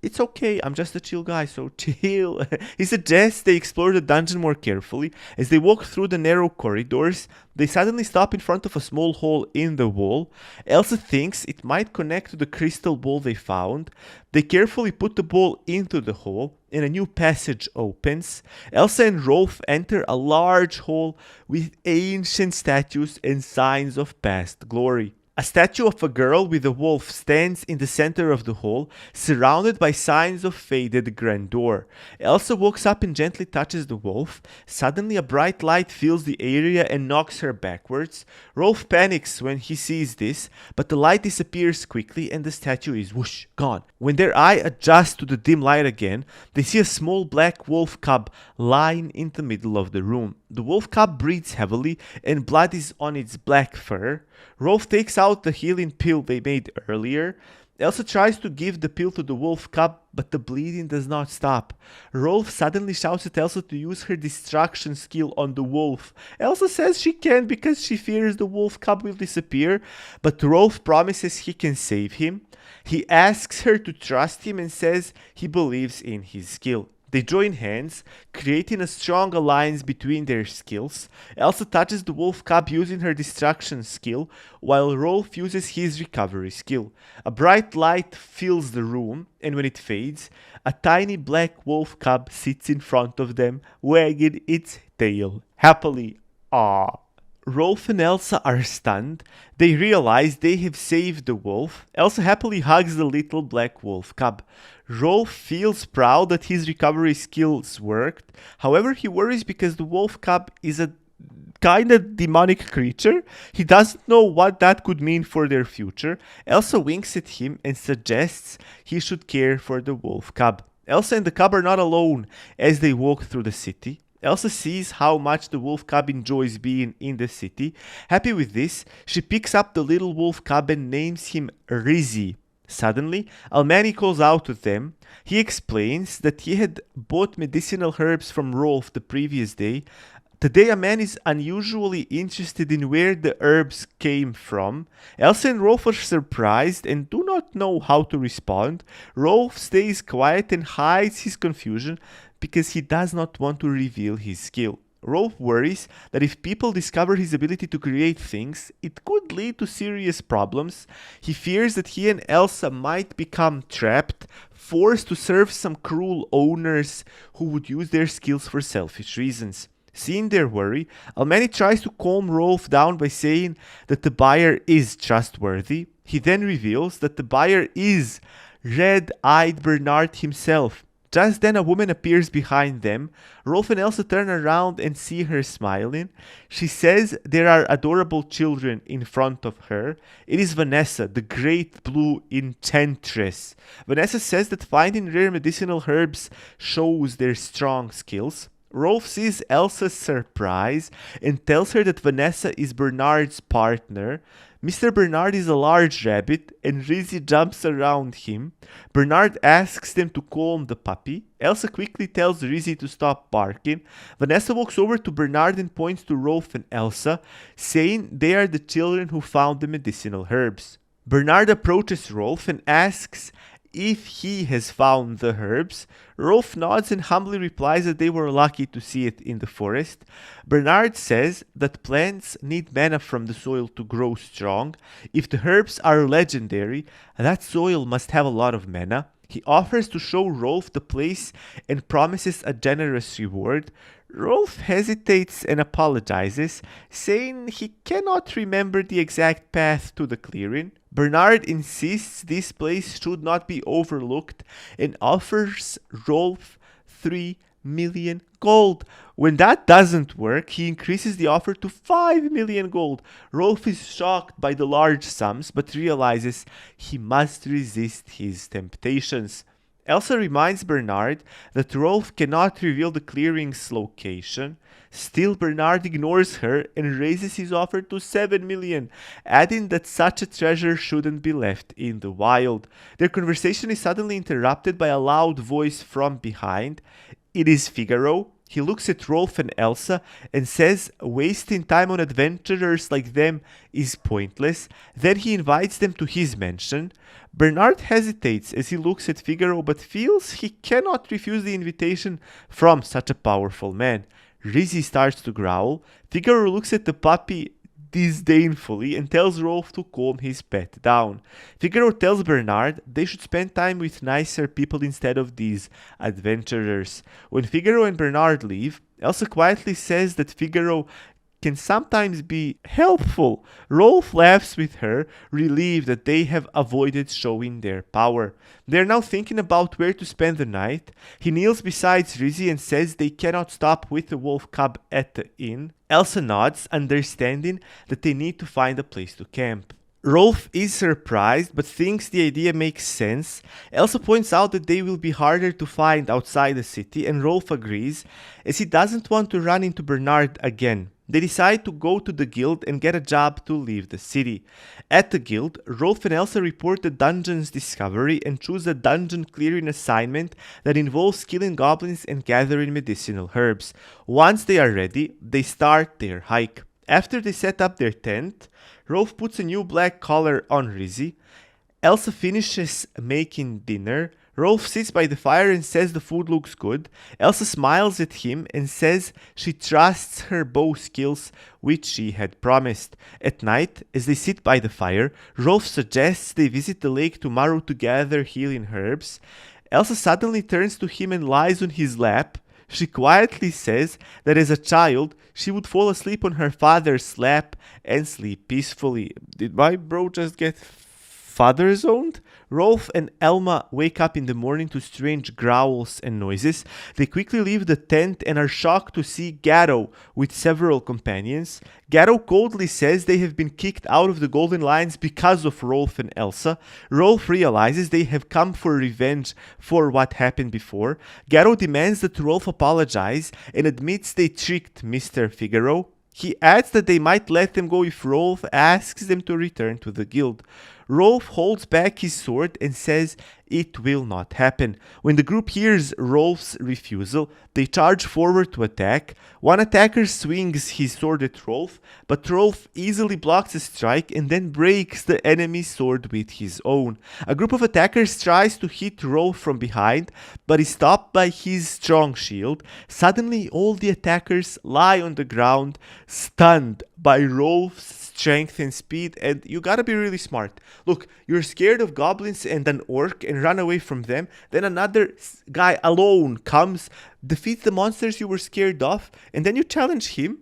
it's okay, I'm just a chill guy, so chill. He suggests they explore the dungeon more carefully. As they walk through the narrow corridors, they suddenly stop in front of a small hole in the wall. Elsa thinks it might connect to the crystal ball they found. They carefully put the ball into the hole, and a new passage opens. Elsa and Rolf enter a large hall with ancient statues and signs of past glory. A statue of a girl with a wolf stands in the center of the hall, surrounded by signs of faded grandeur. Elsa walks up and gently touches the wolf. Suddenly, a bright light fills the area and knocks her backwards. Rolf panics when he sees this, but the light disappears quickly and the statue is whoosh, gone. When their eye adjusts to the dim light again, they see a small black wolf cub lying in the middle of the room. The wolf cub breathes heavily and blood is on its black fur. Rolf takes out the healing pill they made earlier. Elsa tries to give the pill to the wolf cub, but the bleeding does not stop. Rolf suddenly shouts at Elsa to use her distraction skill on the wolf. Elsa says she can't because she fears the wolf cub will disappear, but Rolf promises he can save him. He asks her to trust him and says he believes in his skill. They join hands, creating a strong alliance between their skills. Elsa touches the wolf cub using her distraction skill, while Rolf uses his recovery skill. A bright light fills the room, and when it fades, a tiny black wolf cub sits in front of them, wagging its tail happily. Ah. Rolf and Elsa are stunned. They realize they have saved the wolf. Elsa happily hugs the little black wolf cub. Rolf feels proud that his recovery skills worked. However, he worries because the wolf cub is a kind of demonic creature. He doesn't know what that could mean for their future. Elsa winks at him and suggests he should care for the wolf cub. Elsa and the cub are not alone as they walk through the city. Elsa sees how much the wolf cub enjoys being in the city. Happy with this, she picks up the little wolf cub and names him Rizzy. Suddenly, Almani calls out to them. He explains that he had bought medicinal herbs from Rolf the previous day. Today, a man is unusually interested in where the herbs came from. Elsa and Rolf are surprised and do not know how to respond. Rolf stays quiet and hides his confusion because he does not want to reveal his skill. Rolf worries that if people discover his ability to create things, it could lead to serious problems. He fears that he and Elsa might become trapped, forced to serve some cruel owners who would use their skills for selfish reasons. Seeing their worry, Almani tries to calm Rolf down by saying that the buyer is trustworthy. He then reveals that the buyer is Red-Eyed Bernard himself. Just then a woman appears behind them. Rolf and Elsa turn around and see her smiling. She says there are adorable children in front of her. It is Vanessa, the great blue enchantress. Vanessa says that finding rare medicinal herbs shows their strong skills. Rolf sees Elsa's surprise and tells her that Vanessa is Bernard's partner. Mr. Bernard is a large rabbit and Rizzy jumps around him. Bernard asks them to calm the puppy. Elsa quickly tells Rizzy to stop barking. Vanessa walks over to Bernard and points to Rolf and Elsa, saying they are the children who found the medicinal herbs. Bernard approaches Rolf and asks if he has found the herbs. Rolf nods and humbly replies that they were lucky to see it in the forest. Bernard says that plants need mana from the soil to grow strong. If the herbs are legendary, that soil must have a lot of mana. He offers to show Rolf the place and promises a generous reward. Rolf hesitates and apologizes, saying he cannot remember the exact path to the clearing. Bernard insists this place should not be overlooked and offers Rolf 3 million gold. When that doesn't work, he increases the offer to 5 million gold. Rolf is shocked by the large sums but realizes he must resist his temptations. Elsa reminds Bernard that Rolf cannot reveal the clearing's location. Still, Bernard ignores her and raises his offer to 7 million, adding that such a treasure shouldn't be left in the wild. Their conversation is suddenly interrupted by a loud voice from behind. It is Figaro. He looks at Rolf and Elsa and says wasting time on adventurers like them is pointless. Then he invites them to his mansion. Bernard hesitates as he looks at Figaro but feels he cannot refuse the invitation from such a powerful man. Rizzy starts to growl. Figaro looks at the puppy disdainfully and tells Rolf to calm his pet down. Figaro tells Bernard they should spend time with nicer people instead of these adventurers. When Figaro and Bernard leave, Elsa quietly says that Figaro can sometimes be helpful. Rolf laughs with her, relieved that they have avoided showing their power. They are now thinking about where to spend the night. He kneels beside Rizzy and says they cannot stop with the wolf cub at the inn. Elsa nods, understanding that they need to find a place to camp. Rolf is surprised but thinks the idea makes sense. Elsa points out that they will be harder to find outside the city and Rolf agrees as he doesn't want to run into Bernard again. They decide to go to the guild and get a job to leave the city. At the guild, Rolf and Elsa report the dungeon's discovery and choose a dungeon clearing assignment that involves killing goblins and gathering medicinal herbs. Once they are ready, they start their hike. After they set up their tent, Rolf puts a new black collar on Rizzy. Elsa finishes making dinner. Rolf sits by the fire and says the food looks good. Elsa smiles at him and says she trusts her bow skills, which she had promised. At night, as they sit by the fire, Rolf suggests they visit the lake tomorrow to gather healing herbs. Elsa suddenly turns to him and lies on his lap. She quietly says that as a child, she would fall asleep on her father's lap and sleep peacefully. Did my bro just get father zoned? Rolf and Elma wake up in the morning to strange growls and noises. They quickly leave the tent and are shocked to see Gatto with several companions. Gatto coldly says they have been kicked out of the Golden Lions because of Rolf and Elsa. Rolf realizes they have come for revenge for what happened before. Gatto demands that Rolf apologize and admits they tricked Mr. Figaro. He adds that they might let them go if Rolf asks them to return to the guild. Rolf holds back his sword and says it will not happen. When the group hears Rolf's refusal, they charge forward to attack. One attacker swings his sword at Rolf, but Rolf easily blocks a strike and then breaks the enemy's sword with his own. A group of attackers tries to hit Rolf from behind, but is stopped by his strong shield. Suddenly, all the attackers lie on the ground, stunned by Rolf's strength and speed, and you gotta be really smart. Look, you're scared of goblins and an orc and run away from them, then another guy alone comes, defeats the monsters you were scared of, and then you challenge him?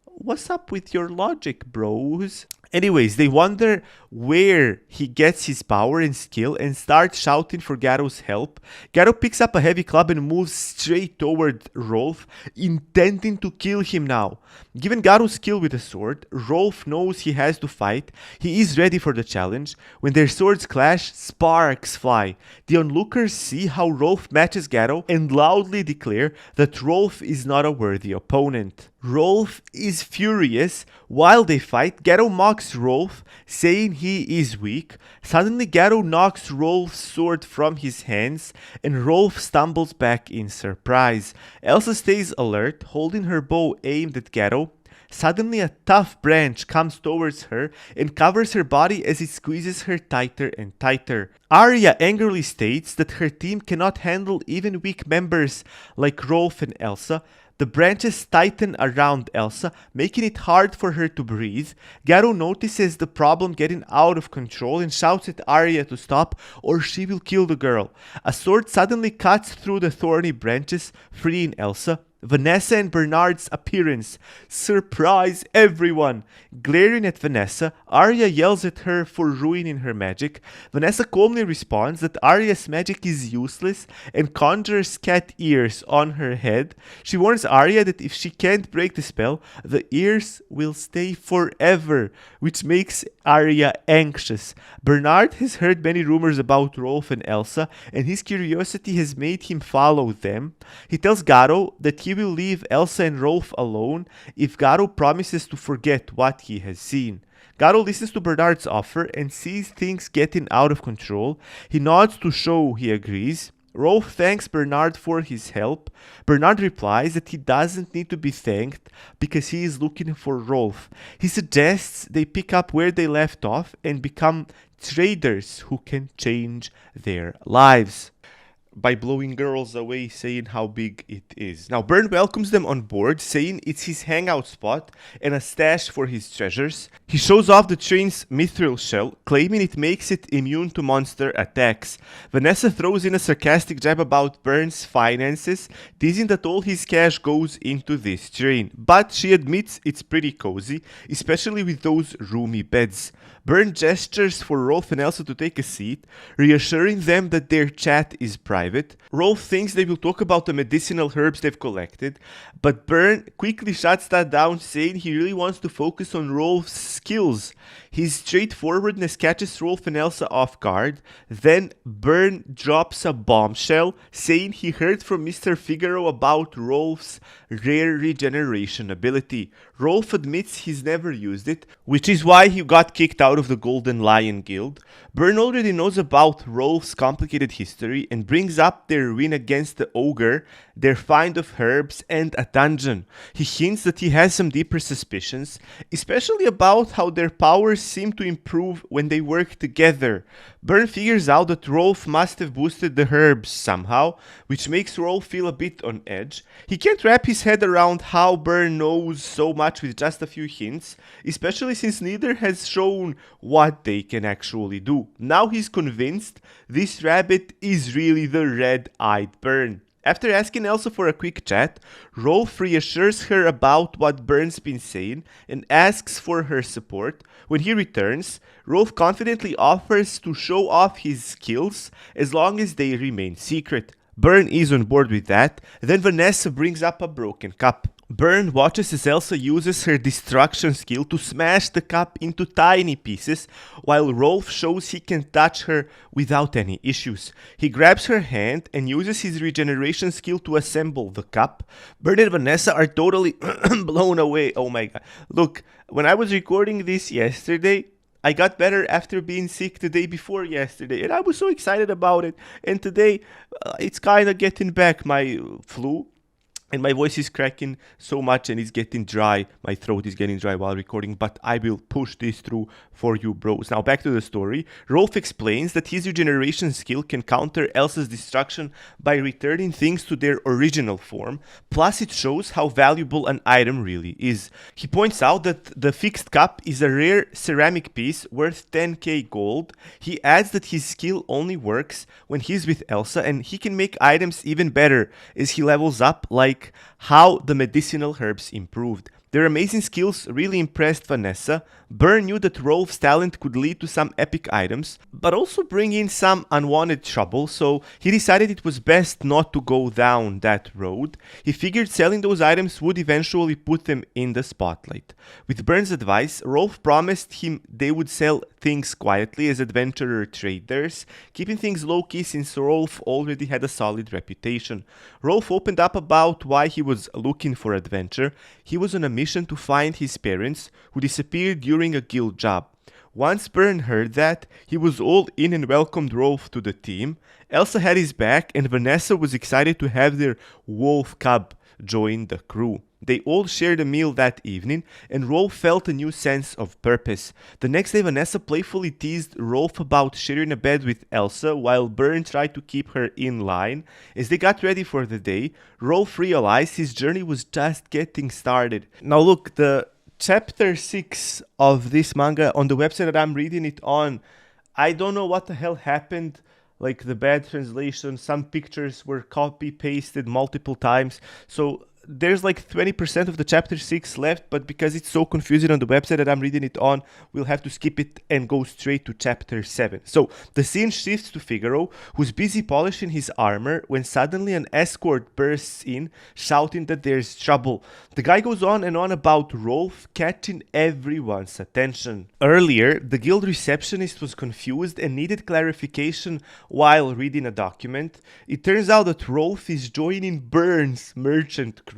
What's up with your logic, bros? Anyways, they wonder where he gets his power and skill and start shouting for Gatto's help. Gatto picks up a heavy club and moves straight toward Rolf, intending to kill him now. Given Gatto's skill with a sword, Rolf knows he has to fight. He is ready for the challenge. When their swords clash, sparks fly. The onlookers see how Rolf matches Gatto and loudly declare that Rolf is not a worthy opponent. Rolf is furious. While they fight, Gatto mocks Rolf, saying he is weak. Suddenly, Gatto knocks Rolf's sword from his hands, and Rolf stumbles back in surprise. Elsa stays alert, holding her bow aimed at Gatto. Suddenly, a tough branch comes towards her and covers her body as it squeezes her tighter and tighter. Arya angrily states that her team cannot handle even weak members like Rolf and Elsa. The branches tighten around Elsa, making it hard for her to breathe. Gatto notices the problem getting out of control and shouts at Arya to stop or she will kill the girl. A sword suddenly cuts through the thorny branches, freeing Elsa. Vanessa and Bernard's appearance surprise everyone. Glaring at Vanessa, Arya yells at her for ruining her magic. Vanessa calmly responds that Arya's magic is useless and conjures cat ears on her head. She warns Arya that if she can't break the spell, the ears will stay forever, which makes Arya anxious. Bernard has heard many rumors about Rolf and Elsa, and his curiosity has made him follow them. He tells Gatto that he will leave Elsa and Rolf alone if Gatto promises to forget what he has seen. Gatto listens to Bernard's offer and sees things getting out of control. He nods to show he agrees. Rolf thanks Bernard for his help. Bernard replies that he doesn't need to be thanked because he is looking for Rolf. He suggests they pick up where they left off and become traders who can change their lives by blowing girls away, saying how big it is. Now, Bern welcomes them on board, saying it's his hangout spot and a stash for his treasures. He shows off the train's mithril shell, claiming it makes it immune to monster attacks. Vanessa throws in a sarcastic jab about Bern's finances, teasing that all his cash goes into this train. But she admits it's pretty cozy, especially with those roomy beds. Bern gestures for Rolf and Elsa to take a seat, reassuring them that their chat is private. private. Rolf thinks they will talk about the medicinal herbs they've collected, but Byrne quickly shuts that down, saying he really wants to focus on Rolf's skills. His straightforwardness catches Rolf and Elsa off guard. Then Byrne drops a bombshell, saying he heard from Mr. Figaro about Rolf's rare regeneration ability. Rolf admits he's never used it, which is why he got kicked out of the Golden Lion Guild. Byrne already knows about Rolf's complicated history and brings up their win against the ogre, their find of herbs, and a dungeon. He hints that he has some deeper suspicions, especially about how their powers seem to improve when they work together. Byrne figures out that Rolf must have boosted the herbs somehow, which makes Rolf feel a bit on edge. He can't wrap his head around how Byrne knows so much with just a few hints, especially since neither has shown what they can actually do. Now he's convinced this rabbit is really the red-eyed Byrne. After asking Elsa for a quick chat, Rolf reassures her about what Byrne's been saying and asks for her support. When he returns, Rolf confidently offers to show off his skills as long as they remain secret. Byrne is on board with that. Then Vanessa brings up a broken cup. Byrne watches as Elsa uses her destruction skill to smash the cup into tiny pieces, while Rolf shows he can touch her without any issues. He grabs her hand and uses his regeneration skill to assemble the cup. Byrne and Vanessa are totally blown away. Oh my god. Look, when I was recording this yesterday, I got better after being sick the day before yesterday, and I was so excited about it. And today, it's kind of getting back, my flu. And my voice is cracking so much and it's getting dry. My throat is getting dry while recording, but I will push this through for you bros. Now back to the story. Rolf explains that his regeneration skill can counter Elsa's destruction by returning things to their original form. Plus it shows how valuable an item really is. He points out that the fixed cup is a rare ceramic piece worth 10k gold. He adds that his skill only works when he's with Elsa, and he can make items even better as he levels up, like how the medicinal herbs improved. Their amazing skills really impressed Vanessa. Byrne knew that Rolf's talent could lead to some epic items, but also bring in some unwanted trouble, so he decided it was best not to go down that road. He figured selling those items would eventually put them in the spotlight. With Byrne's advice, Rolf promised him they would sell things quietly as adventurer traders, keeping things low-key since Rolf already had a solid reputation. Rolf opened up about why he was looking for adventure. He was on a mission to find his parents, who disappeared during a guild job. Once Byrne heard that, he was all in and welcomed Rolf to the team. Elsa had his back, and Vanessa was excited to have their wolf cub join the crew. They all shared a meal that evening, and Rolf felt a new sense of purpose. The next day, Vanessa playfully teased Rolf about sharing a bed with Elsa, while Byrne tried to keep her in line. As they got ready for the day, Rolf realized his journey was just getting started. Now look, the chapter 6 of this manga on the website that I'm reading it on, I don't know what the hell happened. Like the bad translation, some pictures were copy pasted multiple times. So there's like 20% of the chapter 6 left, but because it's so confusing on the website that I'm reading it on, we'll have to skip it and go straight to chapter 7. So the scene shifts to Figaro, who's busy polishing his armor when suddenly an escort bursts in, shouting that there's trouble. The guy goes on and on about Rolf, catching everyone's attention. Earlier, the guild receptionist was confused and needed clarification while reading a document. It turns out that Rolf is joining Byrne's merchant crew.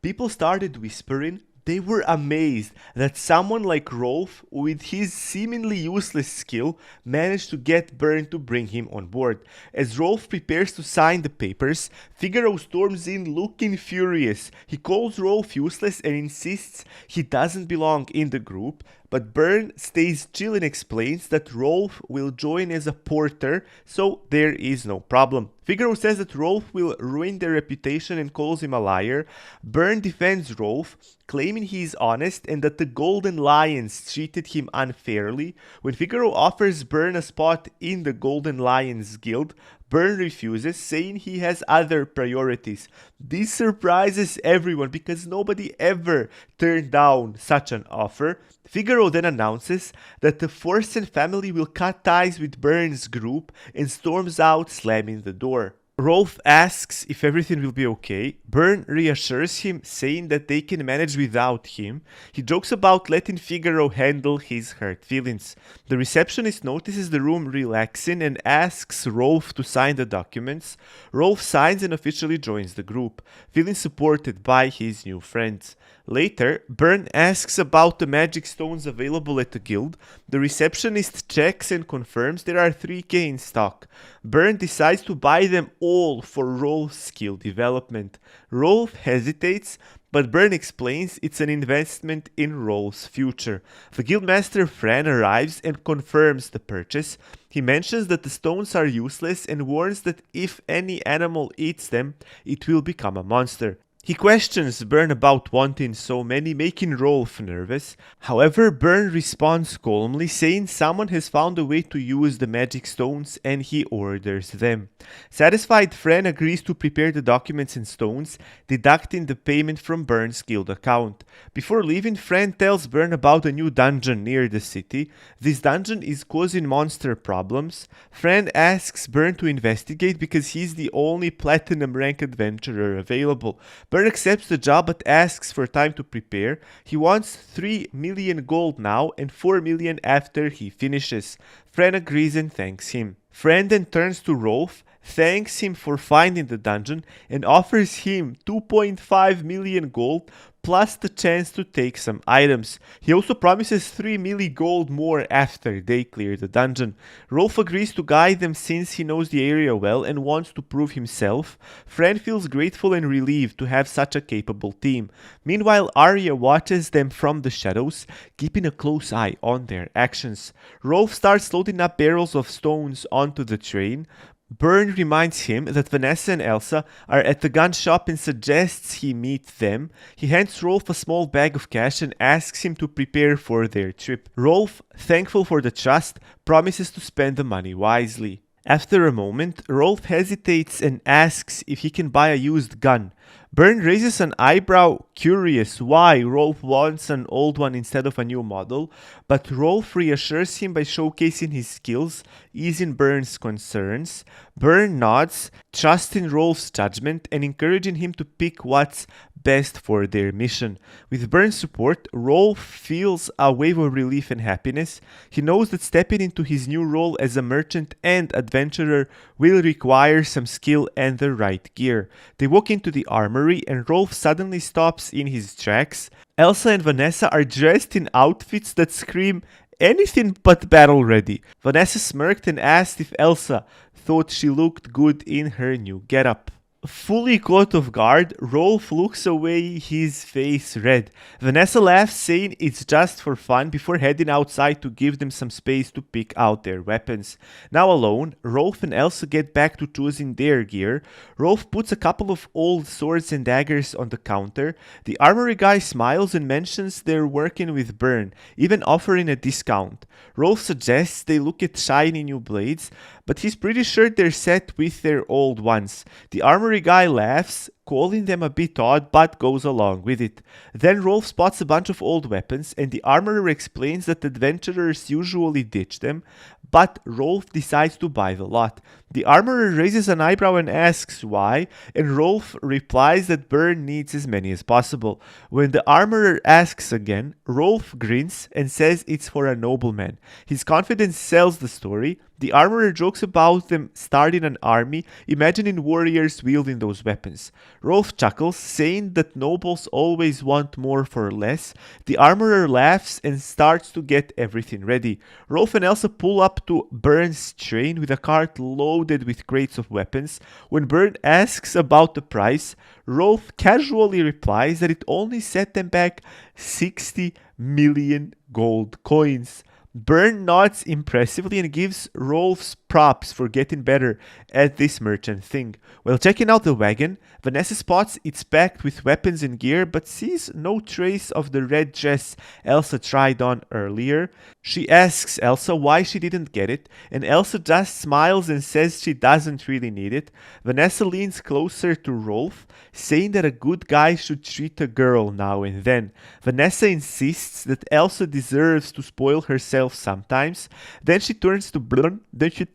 People started whispering. They were amazed that someone like Rolf, with his seemingly useless skill, managed to get Byrne to bring him on board. As Rolf prepares to sign the papers, Figaro storms in looking furious. He calls Rolf useless and insists he doesn't belong in the group, but Byrne stays chill and explains that Rolf will join as a porter, so there is no problem. Figaro says that Rolf will ruin their reputation and calls him a liar. Byrne defends Rolf, claiming he is honest and that the Golden Lions treated him unfairly. When Figaro offers Byrne a spot in the Golden Lions Guild, Byrne refuses, saying he has other priorities. This surprises everyone because nobody ever turned down such an offer. Figaro then announces that the Forsen family will cut ties with Byrne's group and storms out, slamming the door. Rolf asks if everything will be okay. Byrne reassures him, saying that they can manage without him. He jokes about letting Figaro handle his hurt feelings. The receptionist notices the room relaxing and asks Rolf to sign the documents. Rolf signs and officially joins the group, feeling supported by his new friends. Later, Byrne asks about the magic stones available at the guild. The receptionist checks and confirms there are 3k in stock. Byrne decides to buy them all for Rolf's skill development. Rolf hesitates, but Byrne explains it's an investment in Rolf's future. The guildmaster Fran arrives and confirms the purchase. He mentions that the stones are useless and warns that if any animal eats them, it will become a monster. He questions Byrne about wanting so many, making Rolf nervous. However, Byrne responds calmly, saying someone has found a way to use the magic stones and he orders them. Satisfied, Fran agrees to prepare the documents and stones, deducting the payment from Byrne's guild account. Before leaving, Fran tells Byrne about a new dungeon near the city. This dungeon is causing monster problems. Fran asks Byrne to investigate because he's the only platinum rank adventurer available. Byrne accepts the job but asks for time to prepare. He wants 3 million gold now and 4 million after he finishes. Fran agrees and thanks him. Fran then turns to Rolf, thanks him for finding the dungeon, and offers him 2.5 million gold plus the chance to take some items. He also promises 3 milli gold more after they clear the dungeon. Rolf agrees to guide them since he knows the area well and wants to prove himself. Fran feels grateful and relieved to have such a capable team. Meanwhile, Arya watches them from the shadows, keeping a close eye on their actions. Rolf starts loading up barrels of stones onto the train. Byrne reminds him that Vanessa and Elsa are at the gun shop and suggests he meet them. He hands Rolf a small bag of cash and asks him to prepare for their trip. Rolf, thankful for the trust, promises to spend the money wisely. After a moment, Rolf hesitates and asks if he can buy a used gun. Byrne raises an eyebrow, curious why Rolf wants an old one instead of a new model, but Rolf reassures him by showcasing his skills, easing Byrne's concerns. Byrne nods, trusting Rolf's judgment and encouraging him to pick what's best for their mission. With Byrne's support, Rolf feels a wave of relief and happiness. He knows that stepping into his new role as a merchant and adventurer will require some skill and the right gear. They walk into the armory and Rolf suddenly stops in his tracks. Elsa and Vanessa are dressed in outfits that scream anything but battle ready. Vanessa smirked and asked if Elsa thought she looked good in her new getup. Fully caught off guard, Rolf looks away, his face red. Vanessa laughs, saying it's just for fun, before heading outside to give them some space to pick out their weapons. Now alone, Rolf and Elsa get back to choosing their gear. Rolf puts a couple of old swords and daggers on the counter. The armory guy smiles and mentions they're working with Byrne, even offering a discount. Rolf suggests they look at shiny new blades, but he's pretty sure they're set with their old ones. The armory guy laughs, calling them a bit odd, but goes along with it. Then Rolf spots a bunch of old weapons, and the armorer explains that adventurers usually ditch them, but Rolf decides to buy the lot. The armorer raises an eyebrow and asks why, and Rolf replies that Byrne needs as many as possible. When the armorer asks again, Rolf grins and says it's for a nobleman. His confidence sells the story. The armorer jokes about them starting an army, imagining warriors wielding those weapons. Rolf chuckles, saying that nobles always want more for less. The armorer laughs and starts to get everything ready. Rolf and Elsa pull up to Byrne's train with a cart loaded with crates of weapons. When Byrne asks about the price, Rolf casually replies that it only set them back 60 million gold coins. Byrne nods impressively and gives Rolf's props for getting better at this merchant thing. While checking out the wagon, Vanessa spots it's packed with weapons and gear but sees no trace of the red dress Elsa tried on earlier. She asks Elsa why she didn't get it, and Elsa just smiles and says she doesn't really need it. Vanessa leans closer to Rolf, saying that a good guy should treat a girl now and then. Vanessa insists that Elsa deserves to spoil herself sometimes. Then she turns to Byrne, then she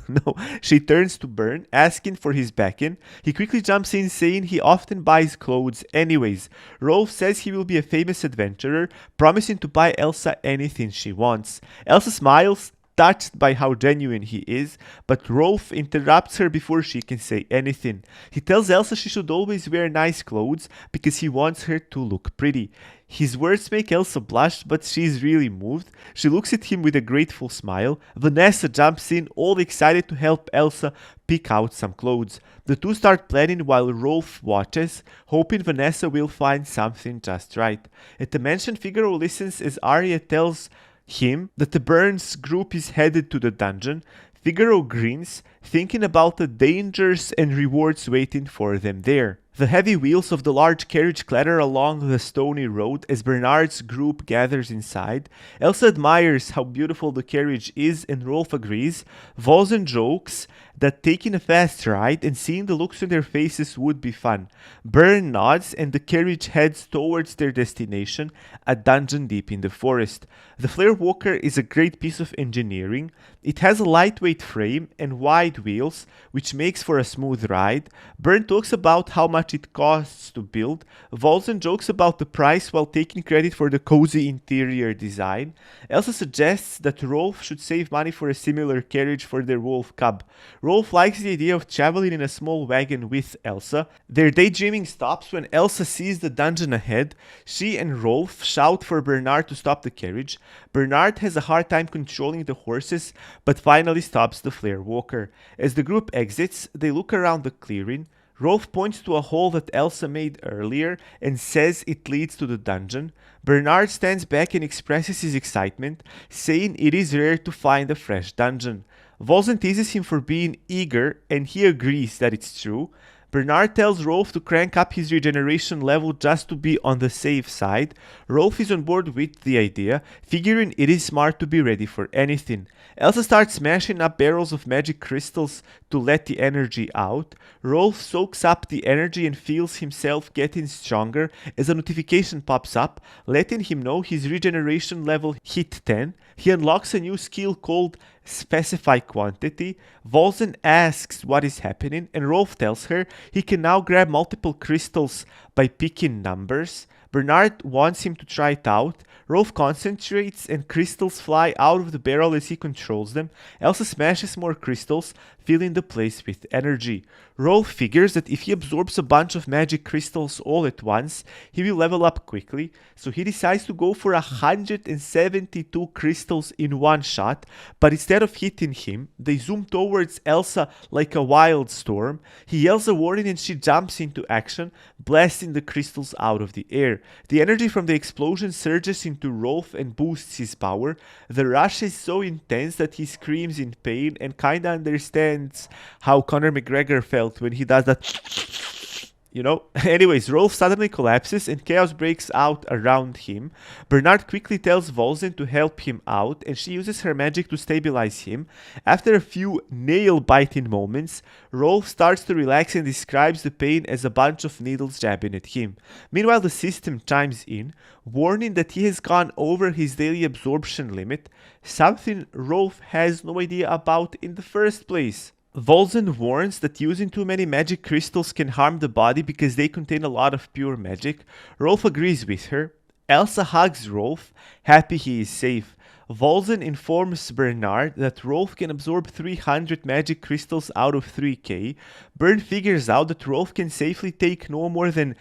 No, she turns to Burn, asking for his back-in. He quickly jumps in, saying he often buys clothes anyways. Rolf says he will be a famous adventurer, promising to buy Elsa anything she wants. Elsa smiles, touched by how genuine he is, but Rolf interrupts her before she can say anything. He tells Elsa she should always wear nice clothes because he wants her to look pretty. His words make Elsa blush, but she's really moved. She looks at him with a grateful smile. Vanessa jumps in, all excited to help Elsa pick out some clothes. The two start planning while Rolf watches, hoping Vanessa will find something just right. At the mansion, Figaro listens as Arya tells him that the Burns group is headed to the dungeon. Figaro grins, thinking about the dangers and rewards waiting for them there. The heavy wheels of the large carriage clatter along the stony road as Bernard's group gathers inside. Elsa admires how beautiful the carriage is and Rolf agrees. Volzen jokes that taking a fast ride and seeing the looks on their faces would be fun. Bern nods and the carriage heads towards their destination, a dungeon deep in the forest. The Flare Walker is a great piece of engineering. It has a lightweight frame and wide wheels, which makes for a smooth ride. Bern talks about how much it costs to build. Volzen jokes about the price while taking credit for the cozy interior design. Elsa suggests that Rolf should save money for a similar carriage for their wolf cub. Rolf likes the idea of traveling in a small wagon with Elsa. Their daydreaming stops when Elsa sees the dungeon ahead. She and Rolf shout for Bernard to stop the carriage. Bernard has a hard time controlling the horses, but finally stops the Flare Walker. As the group exits, they look around the clearing. Rolf points to a hole that Elsa made earlier and says it leads to the dungeon. Bernard stands back and expresses his excitement, saying it is rare to find a fresh dungeon. Volzen teases him for being eager, and he agrees that it's true. Bernard tells Rolf to crank up his regeneration level just to be on the safe side. Rolf is on board with the idea, figuring it is smart to be ready for anything. Elsa starts smashing up barrels of magic crystals to let the energy out. Rolf soaks up the energy and feels himself getting stronger as a notification pops up, letting him know his regeneration level hit 10. He unlocks a new skill called Specify Quantity. Volzen asks what is happening, and Rolf tells her he can now grab multiple crystals by picking numbers. Bernard wants him to try it out. Rolf concentrates and crystals fly out of the barrel as he controls them. Elsa smashes more crystals, filling the place with energy. Rolf figures that if he absorbs a bunch of magic crystals all at once, he will level up quickly, so he decides to go for 172 crystals in one shot, but instead of hitting him, they zoom towards Elsa like a wild storm. He yells a warning and she jumps into action, blasting the crystals out of the air. The energy from the explosion surges into Rolf and boosts his power. The rush is so intense that he screams in pain and kinda understands how Conor McGregor felt when he does that. Anyways, Rolf suddenly collapses and chaos breaks out around him. Bernard quickly tells Volzen to help him out and she uses her magic to stabilize him. After a few nail-biting moments, Rolf starts to relax and describes the pain as a bunch of needles jabbing at him. Meanwhile, the system chimes in, warning that he has gone over his daily absorption limit, something Rolf has no idea about in the first place. Volzen warns that using too many magic crystals can harm the body because they contain a lot of pure magic. Rolf agrees with her. Elsa hugs Rolf, happy he is safe. Volzen informs Bernard that Rolf can absorb 300 magic crystals out of 3k. Bern figures out that Rolf can safely take no more than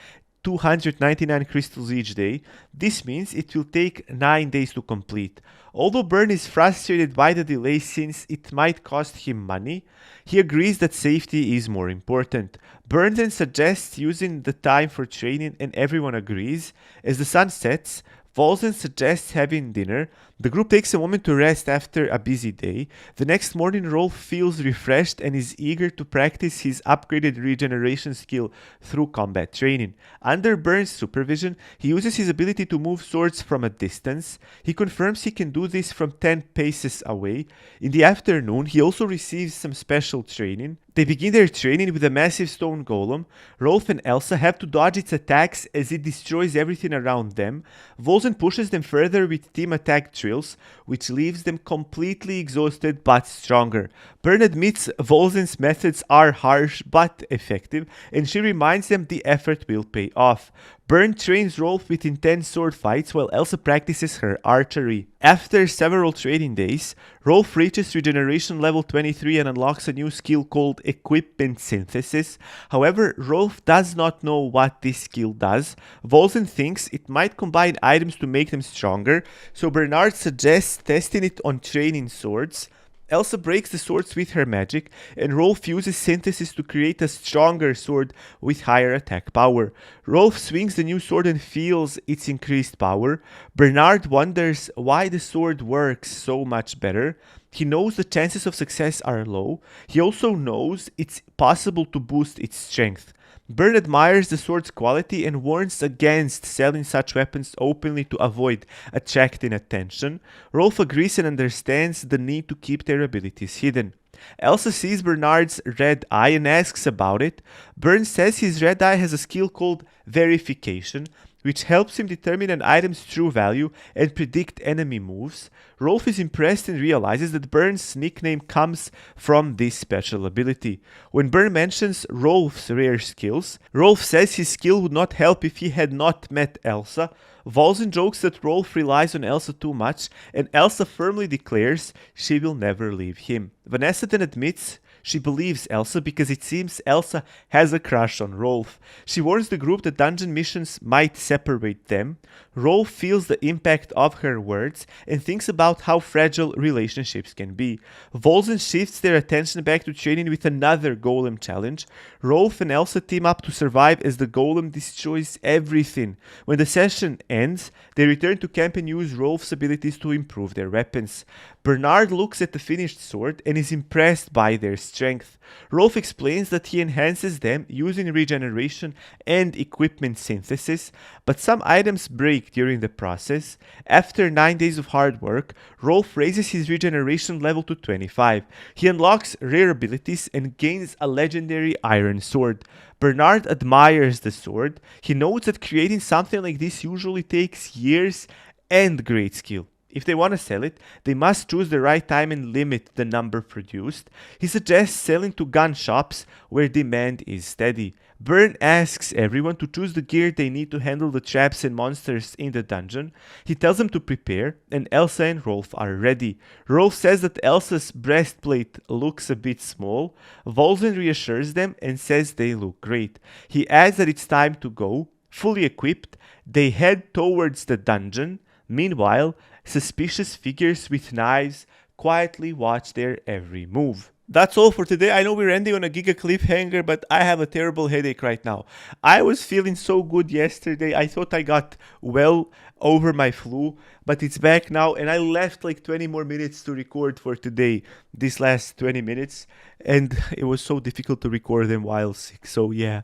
299 crystals each day. This means it will take 9 days to complete. Although Bern is frustrated by the delay since it might cost him money, he agrees that safety is more important. Bern then suggests using the time for training and everyone agrees. As the sun sets, Volzen suggests having dinner. The group takes a moment to rest after a busy day. The next morning, Rolf feels refreshed and is eager to practice his upgraded regeneration skill through combat training. Under Bern's supervision, he uses his ability to move swords from a distance. He confirms he can do this from 10 paces away. In the afternoon, he also receives some special training. They begin their training with a massive stone golem. Rolf and Elsa have to dodge its attacks as it destroys everything around them. Volzen pushes them further with team attack drills, which leaves them completely exhausted but stronger. Byrne admits Volzen's methods are harsh but effective, and she reminds them the effort will pay off. Byrne trains Rolf with intense sword fights while Elsa practices her archery. After several training days, Rolf reaches regeneration level 23 and unlocks a new skill called Equipment Synthesis. However, Rolf does not know what this skill does. Volzen thinks it might combine items to make them stronger, so Bernard suggests testing it on training swords. Elsa breaks the swords with her magic, and Rolf uses synthesis to create a stronger sword with higher attack power. Rolf swings the new sword and feels its increased power. Bernard wonders why the sword works so much better. He knows the chances of success are low. He also knows it's possible to boost its strength. Byrne admires the sword's quality and warns against selling such weapons openly to avoid attracting attention. Rolf agrees and understands the need to keep their abilities hidden. Elsa sees Bernard's red eye and asks about it. Byrne says his red eye has a skill called Verification, which helps him determine an item's true value and predict enemy moves. Rolf is impressed and realizes that Byrne's nickname comes from this special ability. When Byrne mentions Rolf's rare skills, Rolf says his skill would not help if he had not met Elsa. Volzen jokes that Rolf relies on Elsa too much, and Elsa firmly declares she will never leave him. Vanessa then admits she believes Elsa because it seems Elsa has a crush on Rolf. She warns the group that dungeon missions might separate them. Rolf feels the impact of her words and thinks about how fragile relationships can be. Volzen shifts their attention back to training with another golem challenge. Rolf and Elsa team up to survive as the golem destroys everything. When the session ends, they return to camp and use Rolf's abilities to improve their weapons. Bernard looks at the finished sword and is impressed by their strength. Rolf explains that he enhances them using regeneration and equipment synthesis, but some items break during the process. After 9 days of hard work, Rolf raises his regeneration level to 25. He unlocks rare abilities and gains a legendary iron sword. Bernard admires the sword. He notes that creating something like this usually takes years and great skill. If they want to sell it, they must choose the right time and limit the number produced. He suggests selling to gun shops where demand is steady. Byrne asks everyone to choose the gear they need to handle the traps and monsters in the dungeon. He tells them to prepare, and Elsa and Rolf are ready. Rolf says that Elsa's breastplate looks a bit small. Volzen reassures them and says they look great. He adds that it's time to go. Fully equipped, they head towards the dungeon. Meanwhile, suspicious figures with knives quietly watch their every move. That's all for today. I know we're ending on a giga cliffhanger, but I have a terrible headache right now. I was feeling so good yesterday. I thought I got well over my flu, but it's back now, and I left like 20 more minutes to record for today, these last 20 minutes, and it was so difficult to record them while sick. So yeah,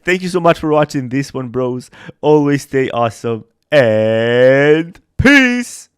thank you so much for watching this one, bros. Always stay awesome, and peace!